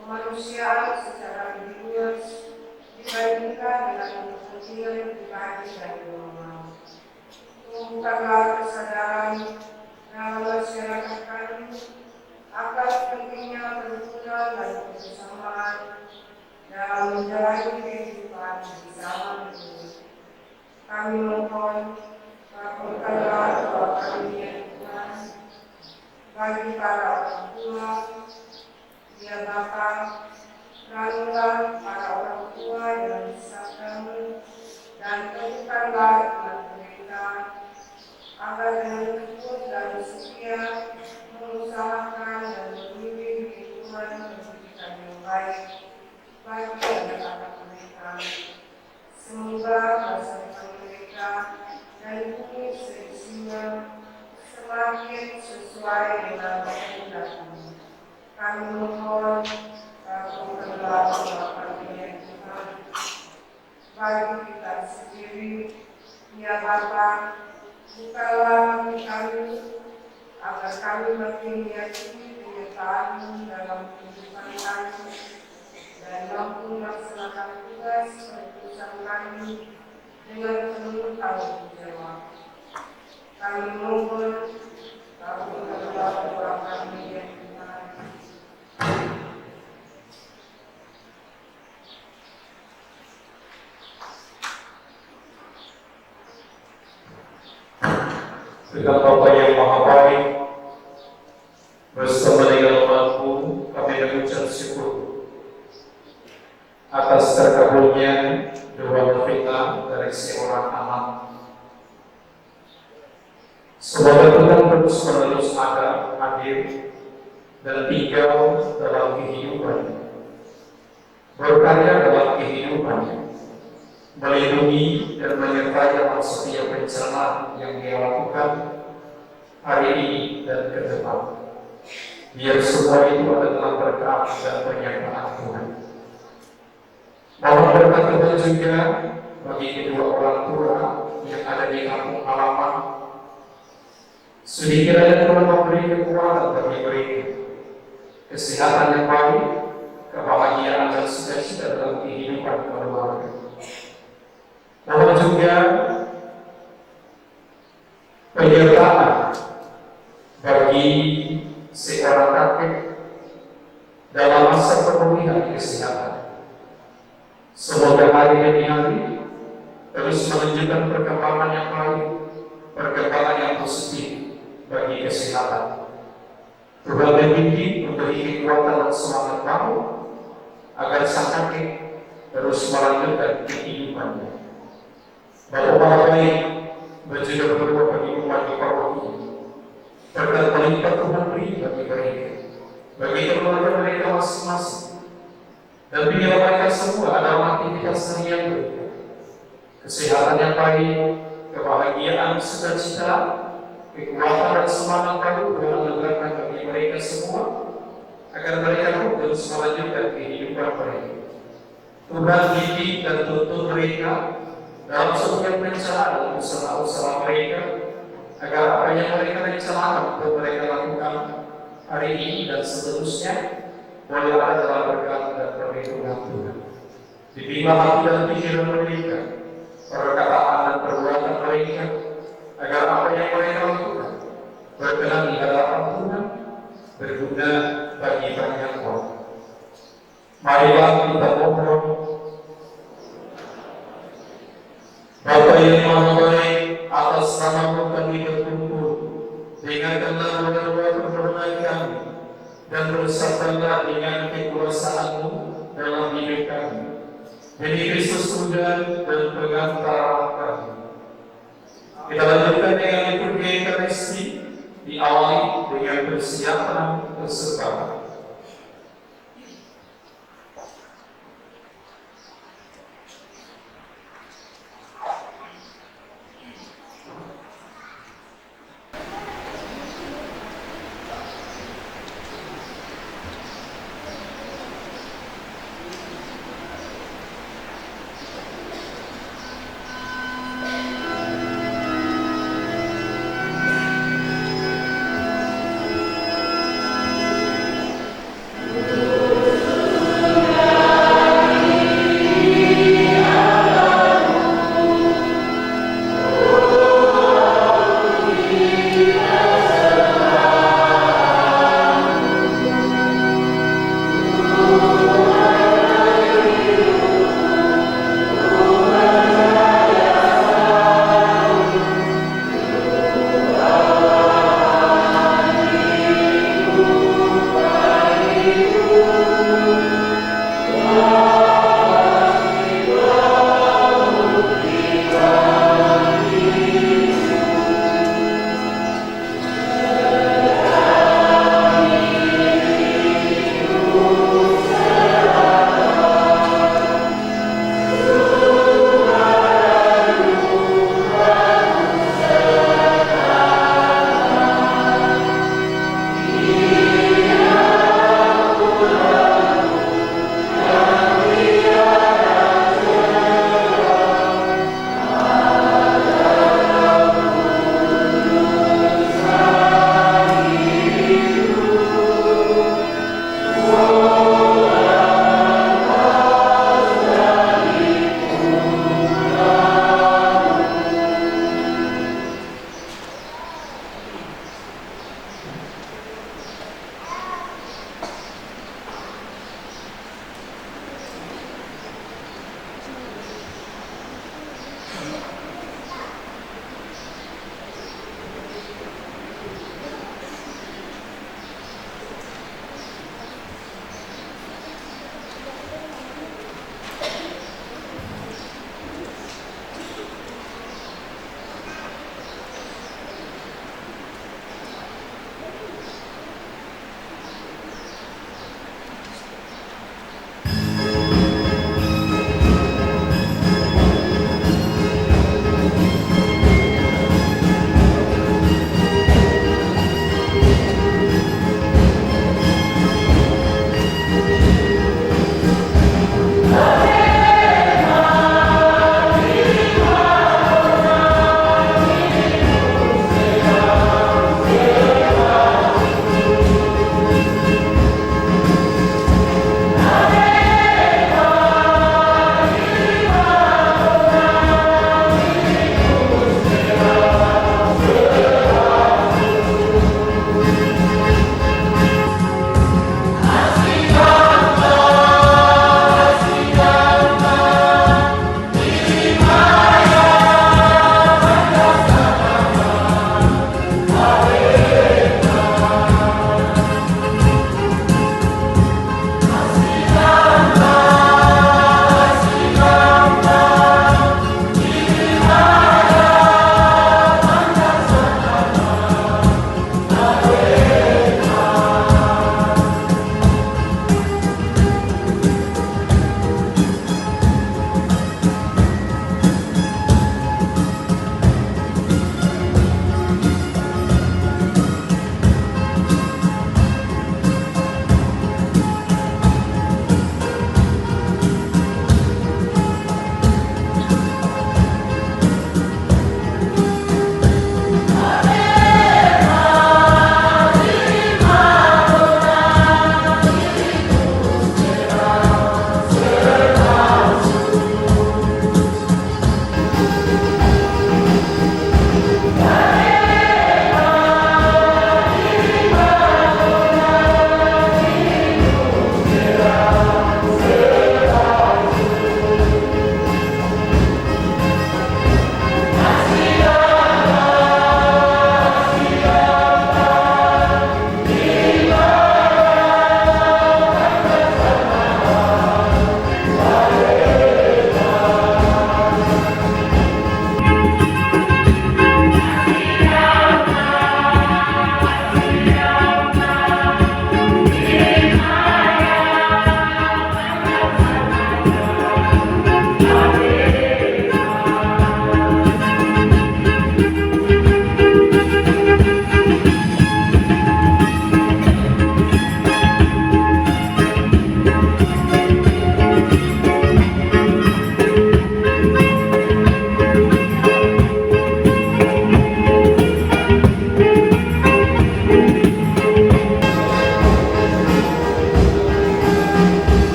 kemanusiaan secara lebih luas dibandingkan dengan kepentingan pribadi dan normal. Tumbuhkanlah kesadaran dalam masyarakat kami akan pentingnya kerukunan dan kebersamaan dalam menjalani kehidupan di zaman ini. Kami mohon kabulkanlah doa kami ya Tuhan. Bagi para orang tua, ya Bapa, ranulah para orang tua yang disabdamu dan teguhkanlah iman mereka agar dengan tekun dan setia mengusahakan dan memilih lingkungan pendidikan yang baik bagi anak-anak mereka. Semoga masa depan mereka dan bumi seisinya semakin sesuai dengan kehendakmu. Kami mohon kabulkanlah doa kami ya Tuhan. Bagi kita sendiri, ya Bapa, bukalah hati kami agar kami makin meyakini penyertaan dalam kehidupan kami dan mampu melaksanakan tugas perutusan kami dengan penuh tanggung jawab. Kami mohon kabulkanlah doa kami ya Tuhan. Dengan Bapa yang Maha Baik, bersama dengan umat-Mu, kami mengucap syukur atas terkabulnya doa kita dari seorang anak. Semoga Tuhan terus menerus ada, hadir, dan tinggal dalam kehidupannya, berkarya dalam kehidupannya, melindungi dan menyertai dalam setiap rencana yang Dia lakukan hari ini dan ke depan. Biar semua itu adalah berkat dan pernyataan Tuhan. Mohon berkat Tuhan juga bagi kedua orang tua yang ada di kampung halaman. Sudi kiranya Tuhan memberi kekuatan bagi mereka, kesehatan yang baik, kebahagiaan dan sukacita dalam kehidupan keluarga. Mohon juga penyertaan bagi seorang kakek dalam masa pemulihan kesehatan. Semoga hari demi hari terus menunjukkan perkembangan yang baik, perkembangan yang positif bagi kesehatan. Tuhan membimbing, memberi kekuatan dan semangat baru agar sang kakek terus melanjutkan kehidupannya. Bapak baik, berjuang berdoa bagi umat di bawah ini. Berkat melimpah Tuhan beri bagi mereka, bagi keluarga mereka masing-masing, dan biar mereka semua dalam aktivitas harian mereka, kesehatan yang baik, kebahagiaan, sukacita, kekuatan dan semangat baru Tuhan anugerahkan bagi mereka semua, agar mereka terus melanjutkan kehidupan mereka. Tuhan didik dan tuntun mereka dalam setiap rencana dan usaha-usaha mereka, agar apa yang mereka rencanakan untuk mereka lakukan hari ini dan seterusnya boleh ada dalam berkat dan perlindungan Tuhan. Dibimbing hati dan pikiran mereka, perkataan dan perbuatan mereka, agar apa yang mereka lakukan berkenan di hadapan Tuhan, berguna bagi banyak orang. Marilah kita mohon. Bapa yang Maha Baik, atas nama-Mu kami berkumpul, dengarkanlah doa-doa permohonan kami, dan bersabdalah dengan kekuasaan-Mu dalam hidup kami. Demi Kristus Tuhan dan pengantara kami. Kita lanjutkan dengan liturgi Ekaristi, diawali dengan persiapan persembahan.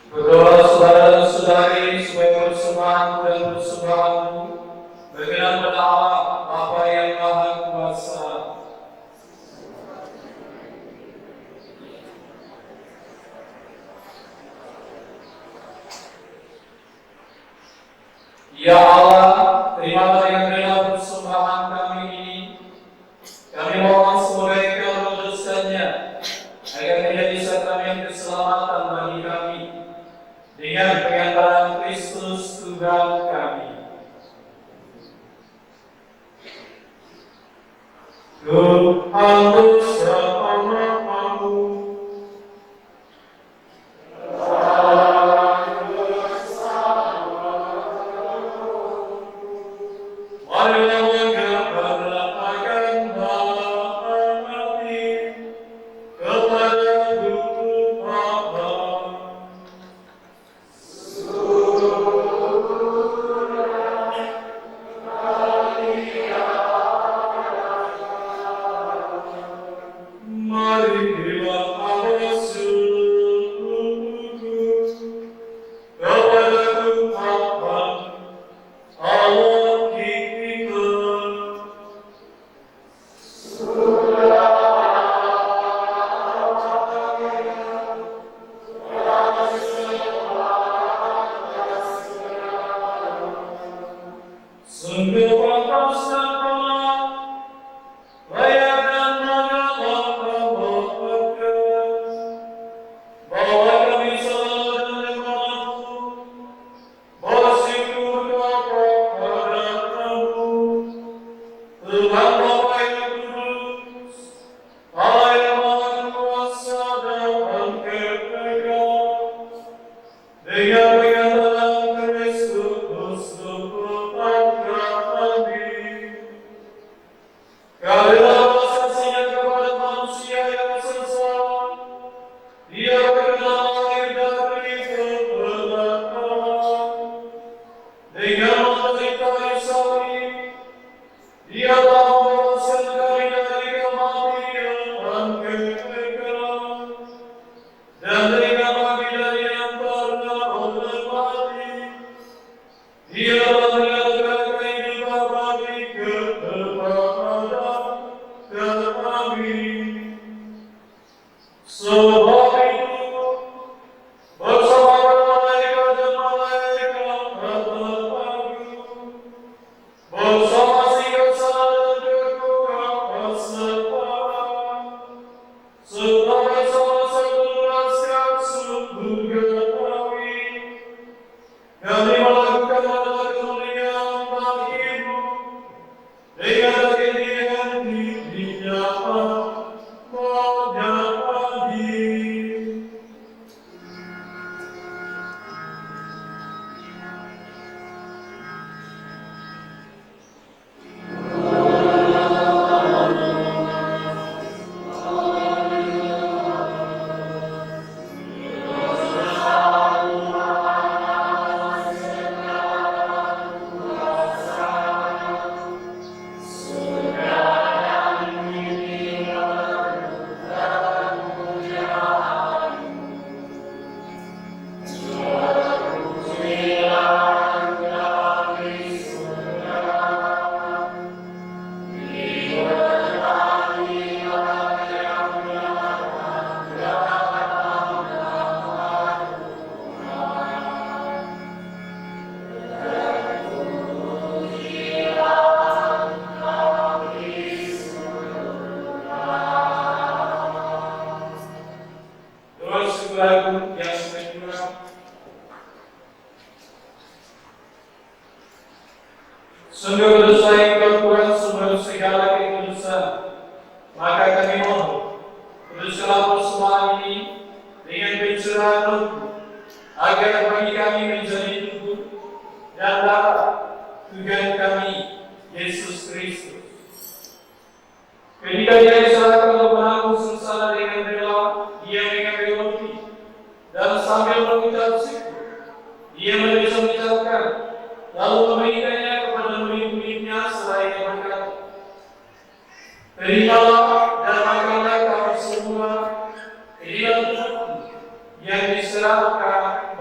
Berdoa saudara-saudari supaya persembahan dan persembahanmu berkenan pada Allah Bapa yang Maha Kuasa. Ya Allah, terimalah yang rela persembahan kami ini. Kami mohon semoga Engkau meluruskannya agar menjadi sakramen keselamatan bagi kami dengan pengantaran Kristus Tuhan kami. Tuhan bersamamu. Marilah mengabarkan hati kepada Tuhan Bapa. Marilah bersyukur kepada Tuhan Allah kita. Sungguh pantas dan benar, layak dan menyenangkan bahwa kami selalu dan dimanapun bersyukur kepadamu, Tuhan Bapa yang kudus, Allah yang Maha Kuasa dan kekal, dengan pengantaran Kristus Tuhan kami. Karena kasihnya kepada manusia yang sesat, Dia berkenan lahir dari kebenaran. Dengan menderita salib, Dia telah membebaskan kami dari kematian dan kegelapan, dan dengan panggilan yang oleh mati, Dia telah menyatakan kehidupan bagi kedepanan kami. Sebab itu, bersama para malaikat dan malaikat agung, bersama singgasana dan kekuasaan, serta bersama seluruh rakyat surgawi, kami melakukan adalah kemuliaan bagimu dengan kegiatan dirinya menjadi. Lagu yang kedua, sungguh berdosa Engkau Tuhan sumber segala kekudusan, maka kami mohon kuduskanlah persembahan ini dengan pencurahan Roh-Mu, agar bagi kami menjadi tubuh dan darah Tuhan kami Yesus Kristus. Ketika Dia diserahkan untuk menanggung sengsara dengan rela, Dia mengambil roti dan sambil mengucap syukur, Dia mengucapkan, lalu memberikannya kepada murid-muridnya seraya berkata, terimalah dan makanlah kamu semua, inilah tubuhku yang diserahkan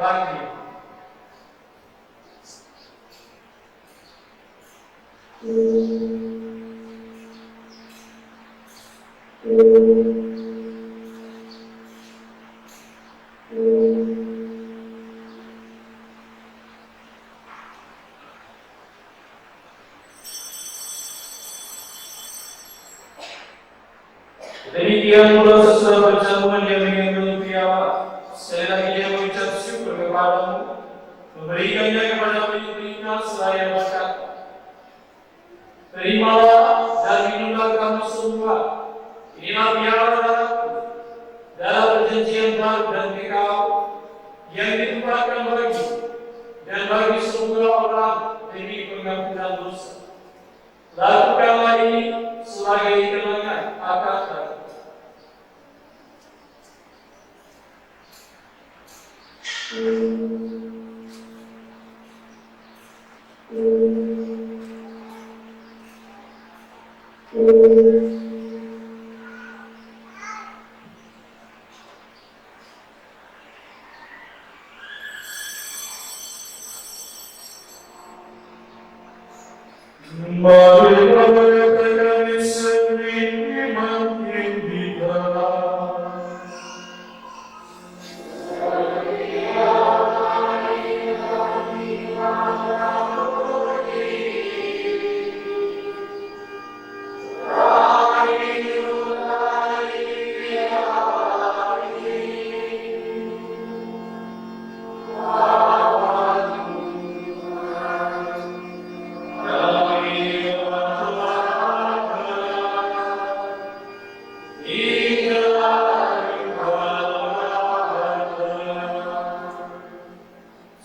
Mari merayakan seni makin kita.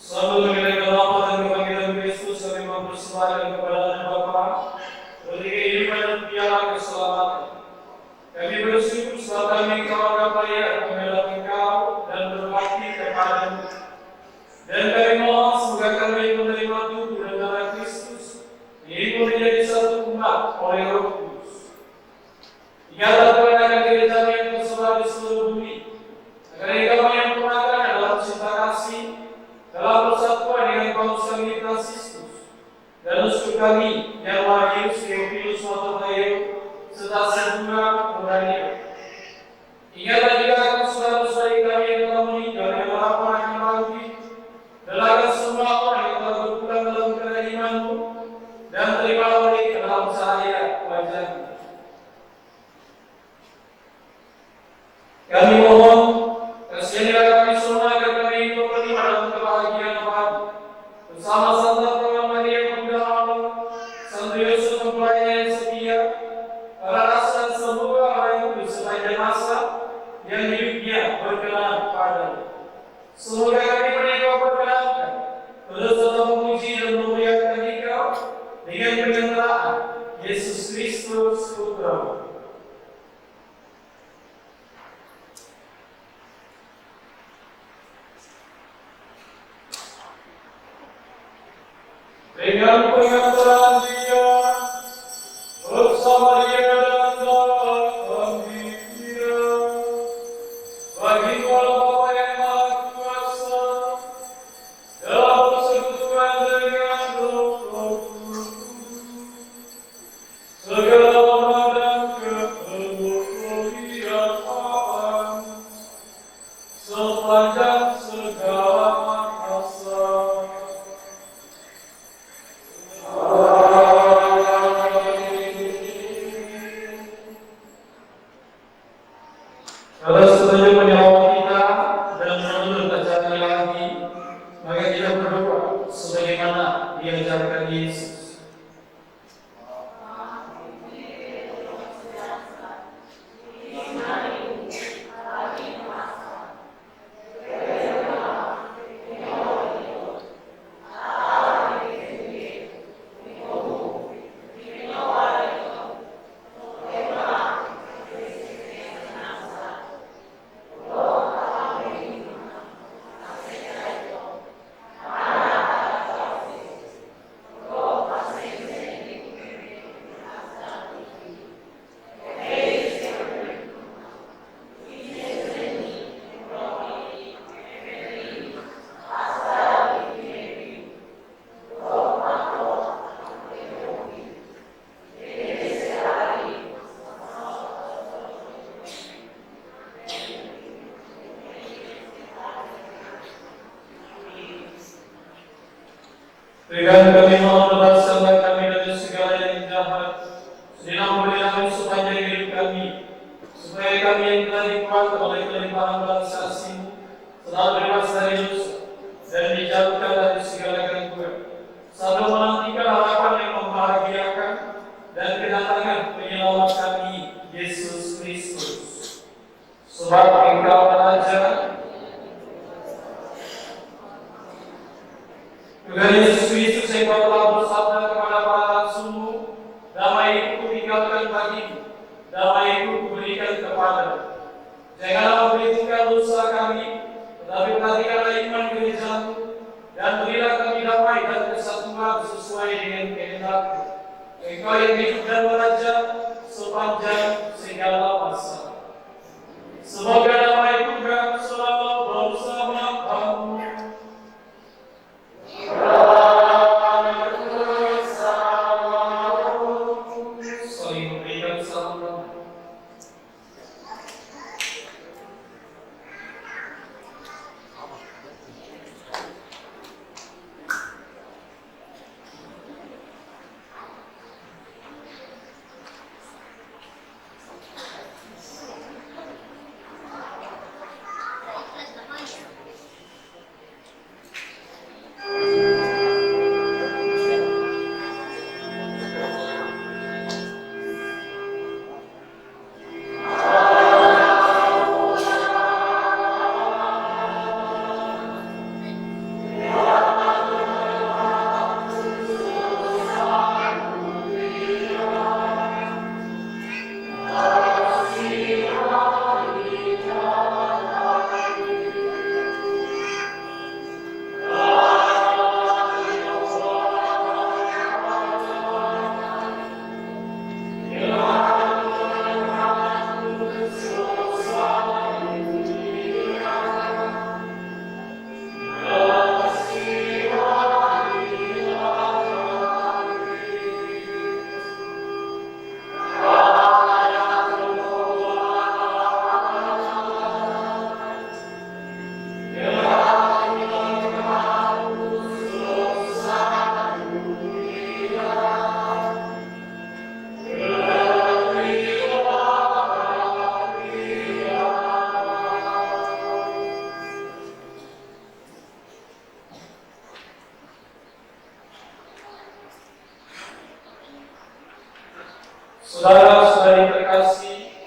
Selalu mengenai kelapa dan kebangkitan Kristus kami mempersembahkan kepada Anak Bapa bagi kehidupan dan piala keselamatan. Kami bersyukur setelah kami keluarga Paya mengenal Engkau dan berbakti kepadamu. Dan kami mohon semoga kami menerima tubuh dan darah Kristus yaitu menjadi satu umat oleh Roh Kudus. Ingatlah Tuhan akan gereja yang tersebar di seluruh bumi. Agar Engkau yang pernahkan dalam cinta kasih dalam persatuan dengan paus kami Fransiskus dan uskup kami yang Marius Theophilus Matotayo serta Sedura Murani. Ingatlah juga akan saudara-saudari kami yang telah meninggal yang harapan akan bangkit, dan akan semua orang yang telah berpulang dalam kerajaan iman-Mu, dan terimalah mereka dalam cahaya wajah-Mu. Kami mohon kasihanilah kami semua agar kami hidup berlima dalam kebahagiaan abadi bersama Santa Tuhan Maria Bunda Allah, Santo Yosef mempelainya yang setia, para rasul dan semoga orang kudus sepanjang masa yang hidupnya berkenan padamu. Semoga kami berdua berkenankan terus tetap memuji dan memuliakan Engkau dengan penyertaan Yesus Kristus Putra-Mu. Dengan pengantaran Dia, bersama Dia dan dalam Dia, bagi Tuhan Bapa yang Maha Kuasa, dalam persekutuan dengan Roh Kudus, segala hormat dan kemuliaan sepanjang segala masa. Kalau setuju menjawab kita dan menurut ajaran lagi, maka kita berdoa sebagaimana diajarkan Yesus. Berikan kami mohon bebaskanlah kami dari segala yang jahat, sejenak memberi kami sepanjang hidup kami, supaya kami yang telah dikuatkan oleh kelimpahan belas kasih-Mu selalu bebas dari dosa dan dijauhkan dari segala gangguan, sambil menantikan harapan yang membahagiakan dan kedatangan penyelamat kami, Yesus Kristus. Sebab Engkau Raja, juga Yesus Kristus yang telah bersabda kepada para rasul-Mu, damai-Ku tinggalkan bagimu, damai-Ku kuberikan kepadamu. Janganlah memperhitungkan dosa kami, tetapi perhatikanlah iman sesuai dengan kehendak-Mu. Engkau yang hidup dan meraja sepanjang segala masa. Semoga damai Tuhan selalu bersama kamu. Saling memberikan salam. Saudara-saudari terkasih,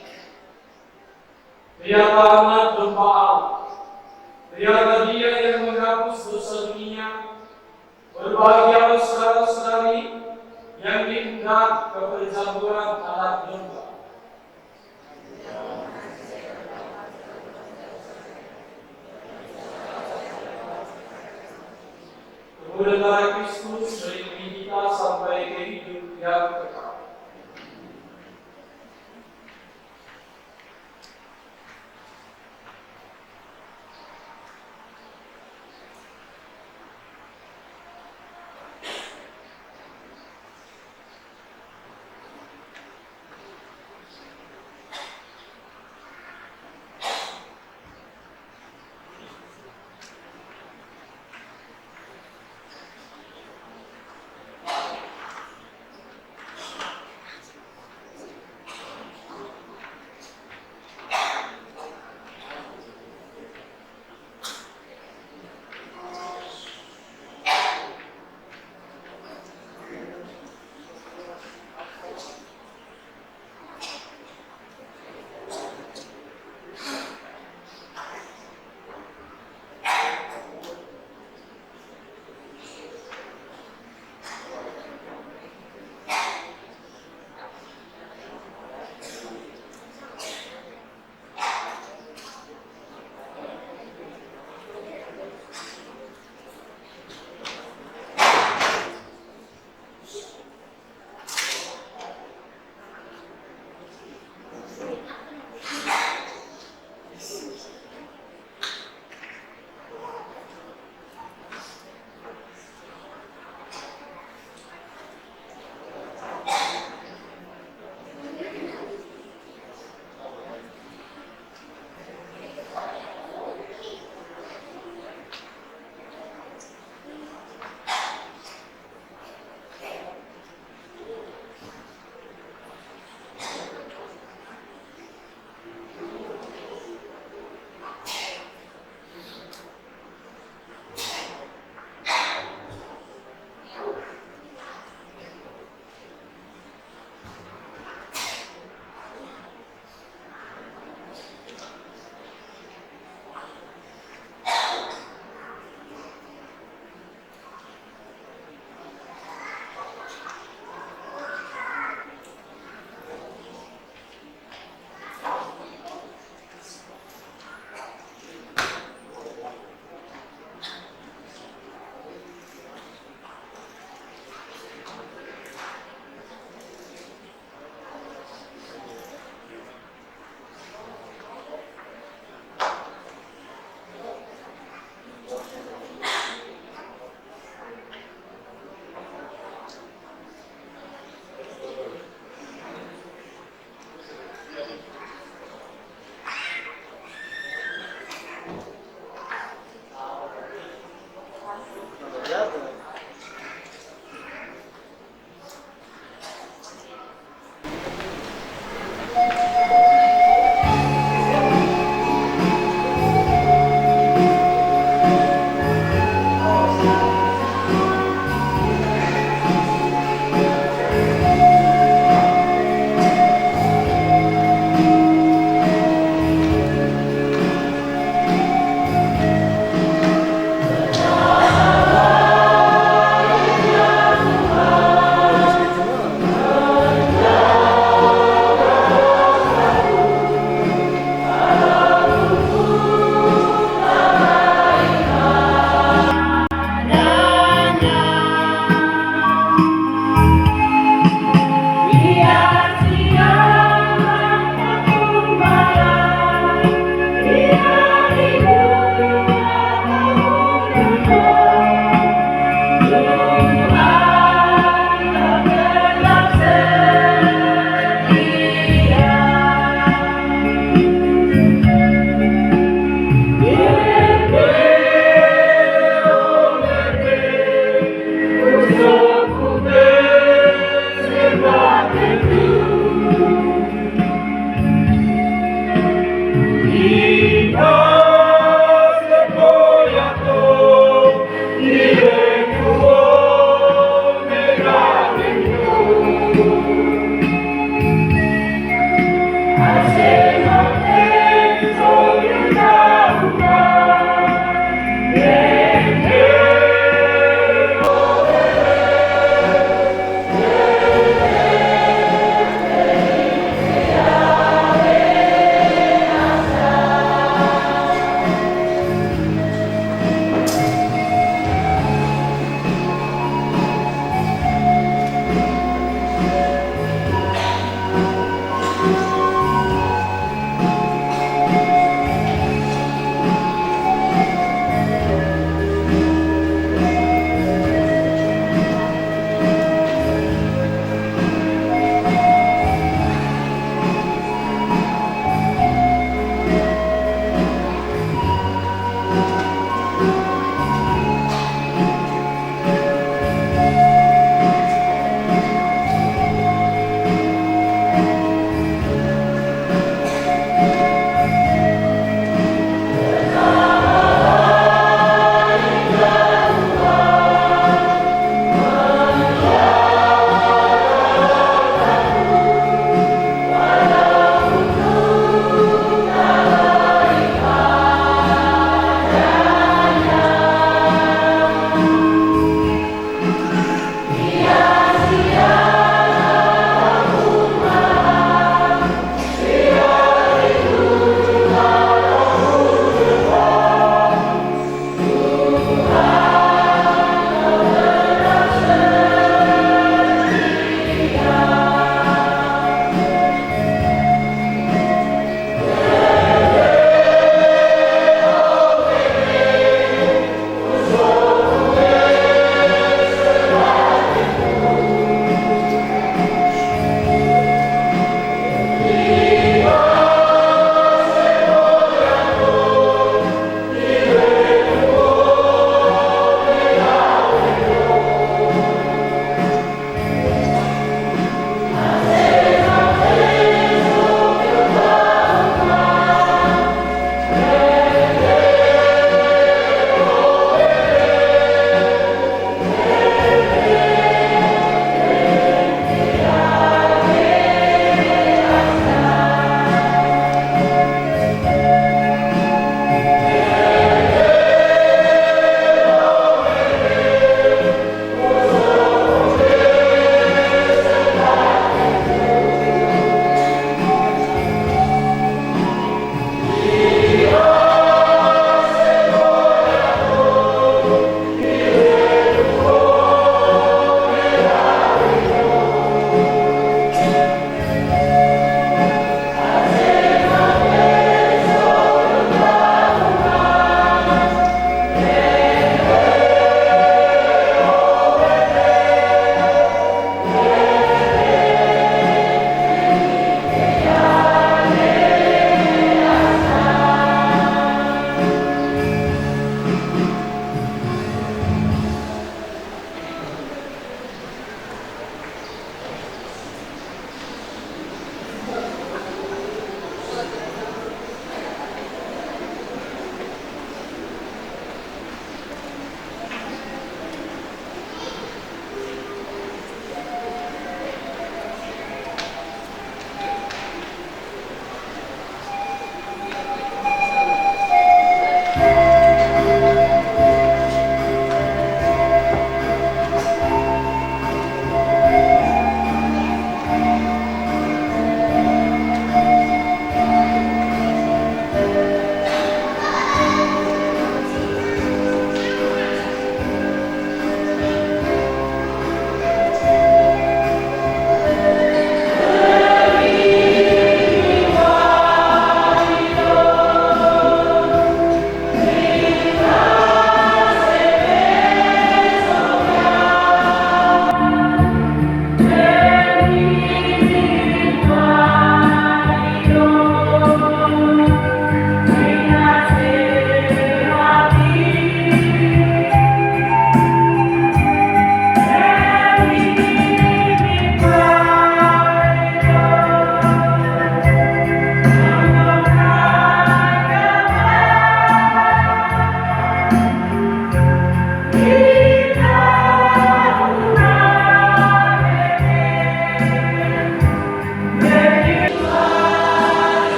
lihatlah anak domba Allah. Lihatlah Dia yang menghapus dosa dunia. Berbahagialah saudara-saudari yang diundang ke perjamuan anak domba. Kemudian darah Kristus melindungi kita sampai ke hidup yang kekal.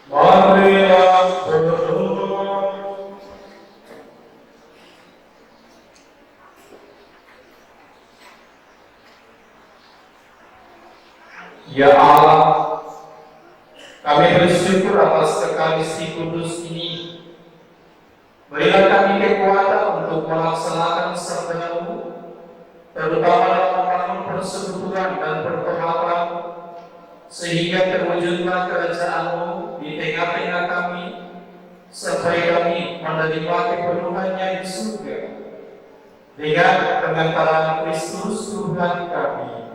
Marilah berdoa. Ya Allah, kami bersyukur atas Ekaristi Kudus ini. Berilah kami kekuatan untuk melaksanakan sabdamu, terutama dalam membangun persekutuan dan pertobatan, sehingga terwujudlah kerajaan-Mu di tengah-tengah kami, supaya kami menerima kepenuhannya di surga dengan pengantaran Kristus Tuhan kami.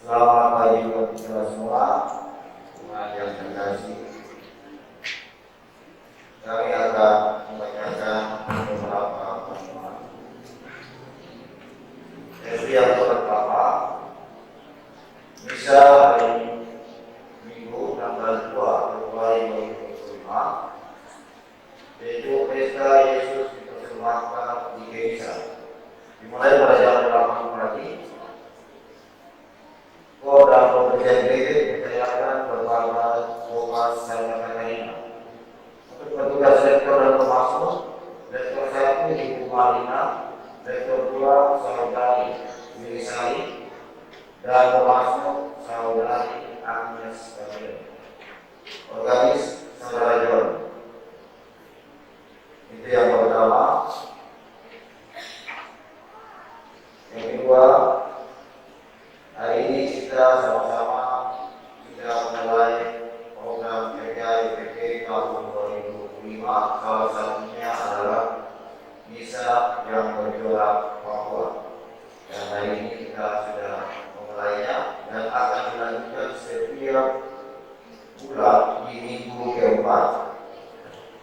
Selamat pagi buat kita semua, umat yang terkasih. Kami akan membacakan beberapa kalimat. Dari yang pertama, misa hari Minggu tanggal 2 Februari 2025, yaitu pesta Yesus dipersembahkan di gereja. Dimulai pada jam 8 pagi. Kodam Pemerintahan Gereja dipercayakan kepada Thomas Santa Katarina. Untuk petugas rektor dan pemasmur, rektor 1 Ibu Marina, rektor 2 Saudari Wilisari, dan pemasmur Saudari Agnes Gabriel. Organis Saudara John. Itu yang pertama. Yang kedua, hari ini kita sama-sama sudah mulai program kerja IPP tahun 2025. Salah satunya adalah misa yang bergerak Papua. Dan hari ini kita sudah memulainya dan akan dilanjutkan setiap bulan di minggu keempat.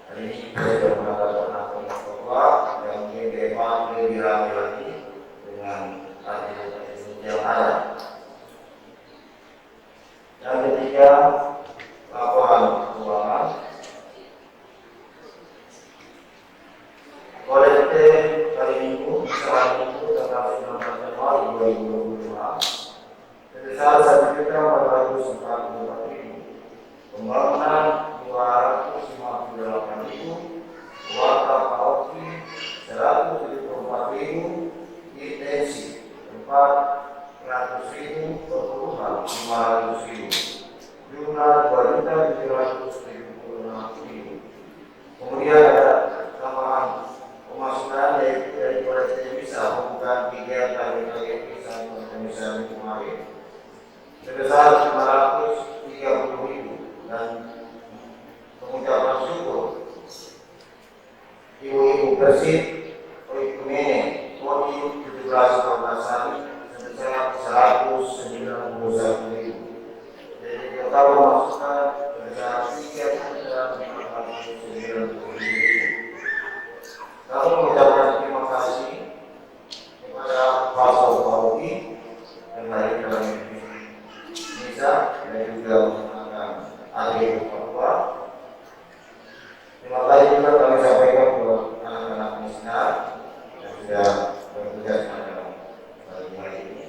Hari ini kita sudah mengadakan akun Papua dan mungkin keempat lebih ramai lagi dengan adik-adik yang ada. Yang ketiga, laporan keuangan. Kolekte hari Minggu, setelah Minggu tanggal 19 Januari 2025, sebesar 1.444.000. Pembangunan 258.000, warta pauti 174.000, intensi 400.000, perpuluhan 500.000, jumlah 2.776.000. Kemudian ada tambahan pemasukan dari kolektif bisa bukan kegiatan berbagai pisah pemisahan kemarin sebesar 530.000 dan pengucapan syukur ibu-ibu Persib Oikumene Kodi 17 hari sebesar 191.000. Jadi total pemasukan sebesar 3.590.000. Kami mengucapkan terima kasih kepada Pak Saudi yang hadir dalam misa dan juga menggunakan adik Papua. Terima kasih juga kami sampaikan buat anak-anak misnar yang sudah bertugas pada pagi hari ini.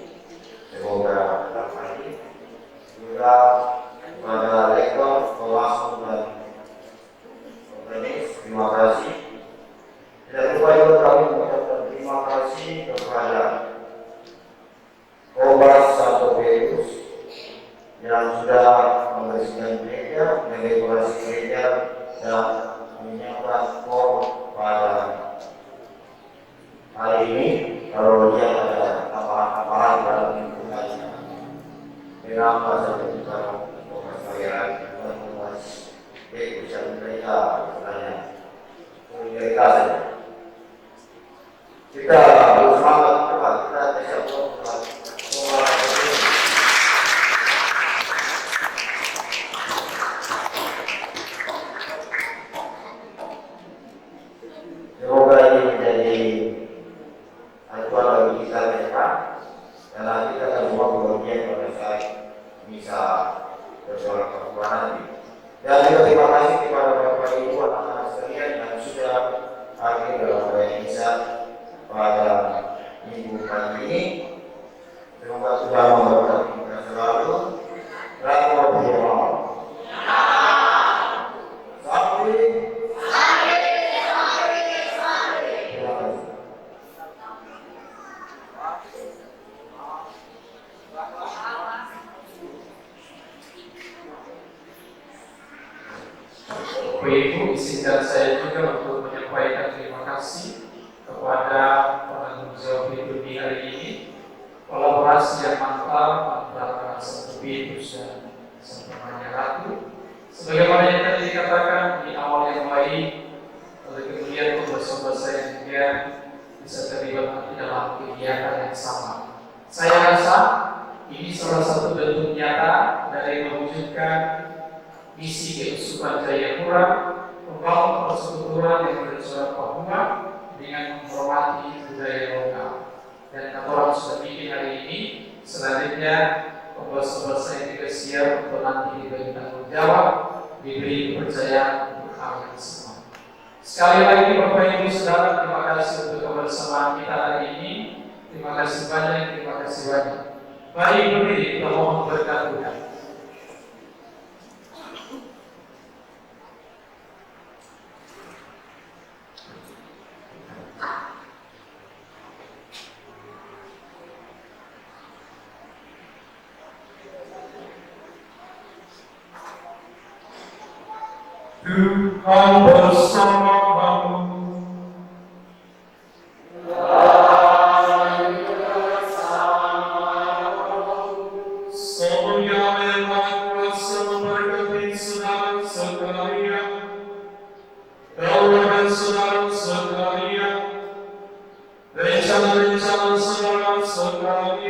Semoga tetap hadir. Juga kepada rektor, pemasmur dan penulis, terima kasih. Tidak lupa hadir dalam perayaan Isa pada minggu pagi ini. Semoga Tuhan memberkati kita selalu. Ratu berdoa. Sampai. Terima kasih. Bapak Ibu, izinkan saya juga untuk menyampaikan terima kasih kepada penanggung jawab hidup di hari ini. Kolaborasi yang mantap antara Satu Petrus dan Satu Maria Ratu. Sebagaimana yang tadi dikatakan di awal yang baik, lalu kemudian bersama saya juga bisa terlibat dalam kegiatan yang sama. Saya rasa ini salah satu bentuk nyata dari mewujudkan misi Keuskupan Jayapura, membangun persekutuan yang bersuara Papua dengan menghormati budaya lokal. Dan orang sudah bikin hari ini, selanjutnya pembahasan yang juga siap untuk nanti diberi tanggung jawab, diberi kepercayaan untuk hal yang sama. Sekali lagi Bapak Ibu Saudara, terima kasih untuk kebersamaan kita hari ini. Terima kasih banyak, terima kasih banyak. Mari berdiri, kita mohon berkat Tuhan. Tuhan bersamamu. Semoga memang kuasa memberkati saudara sekalian, dan saudara sekalian, rencana-rencana saudara sekalian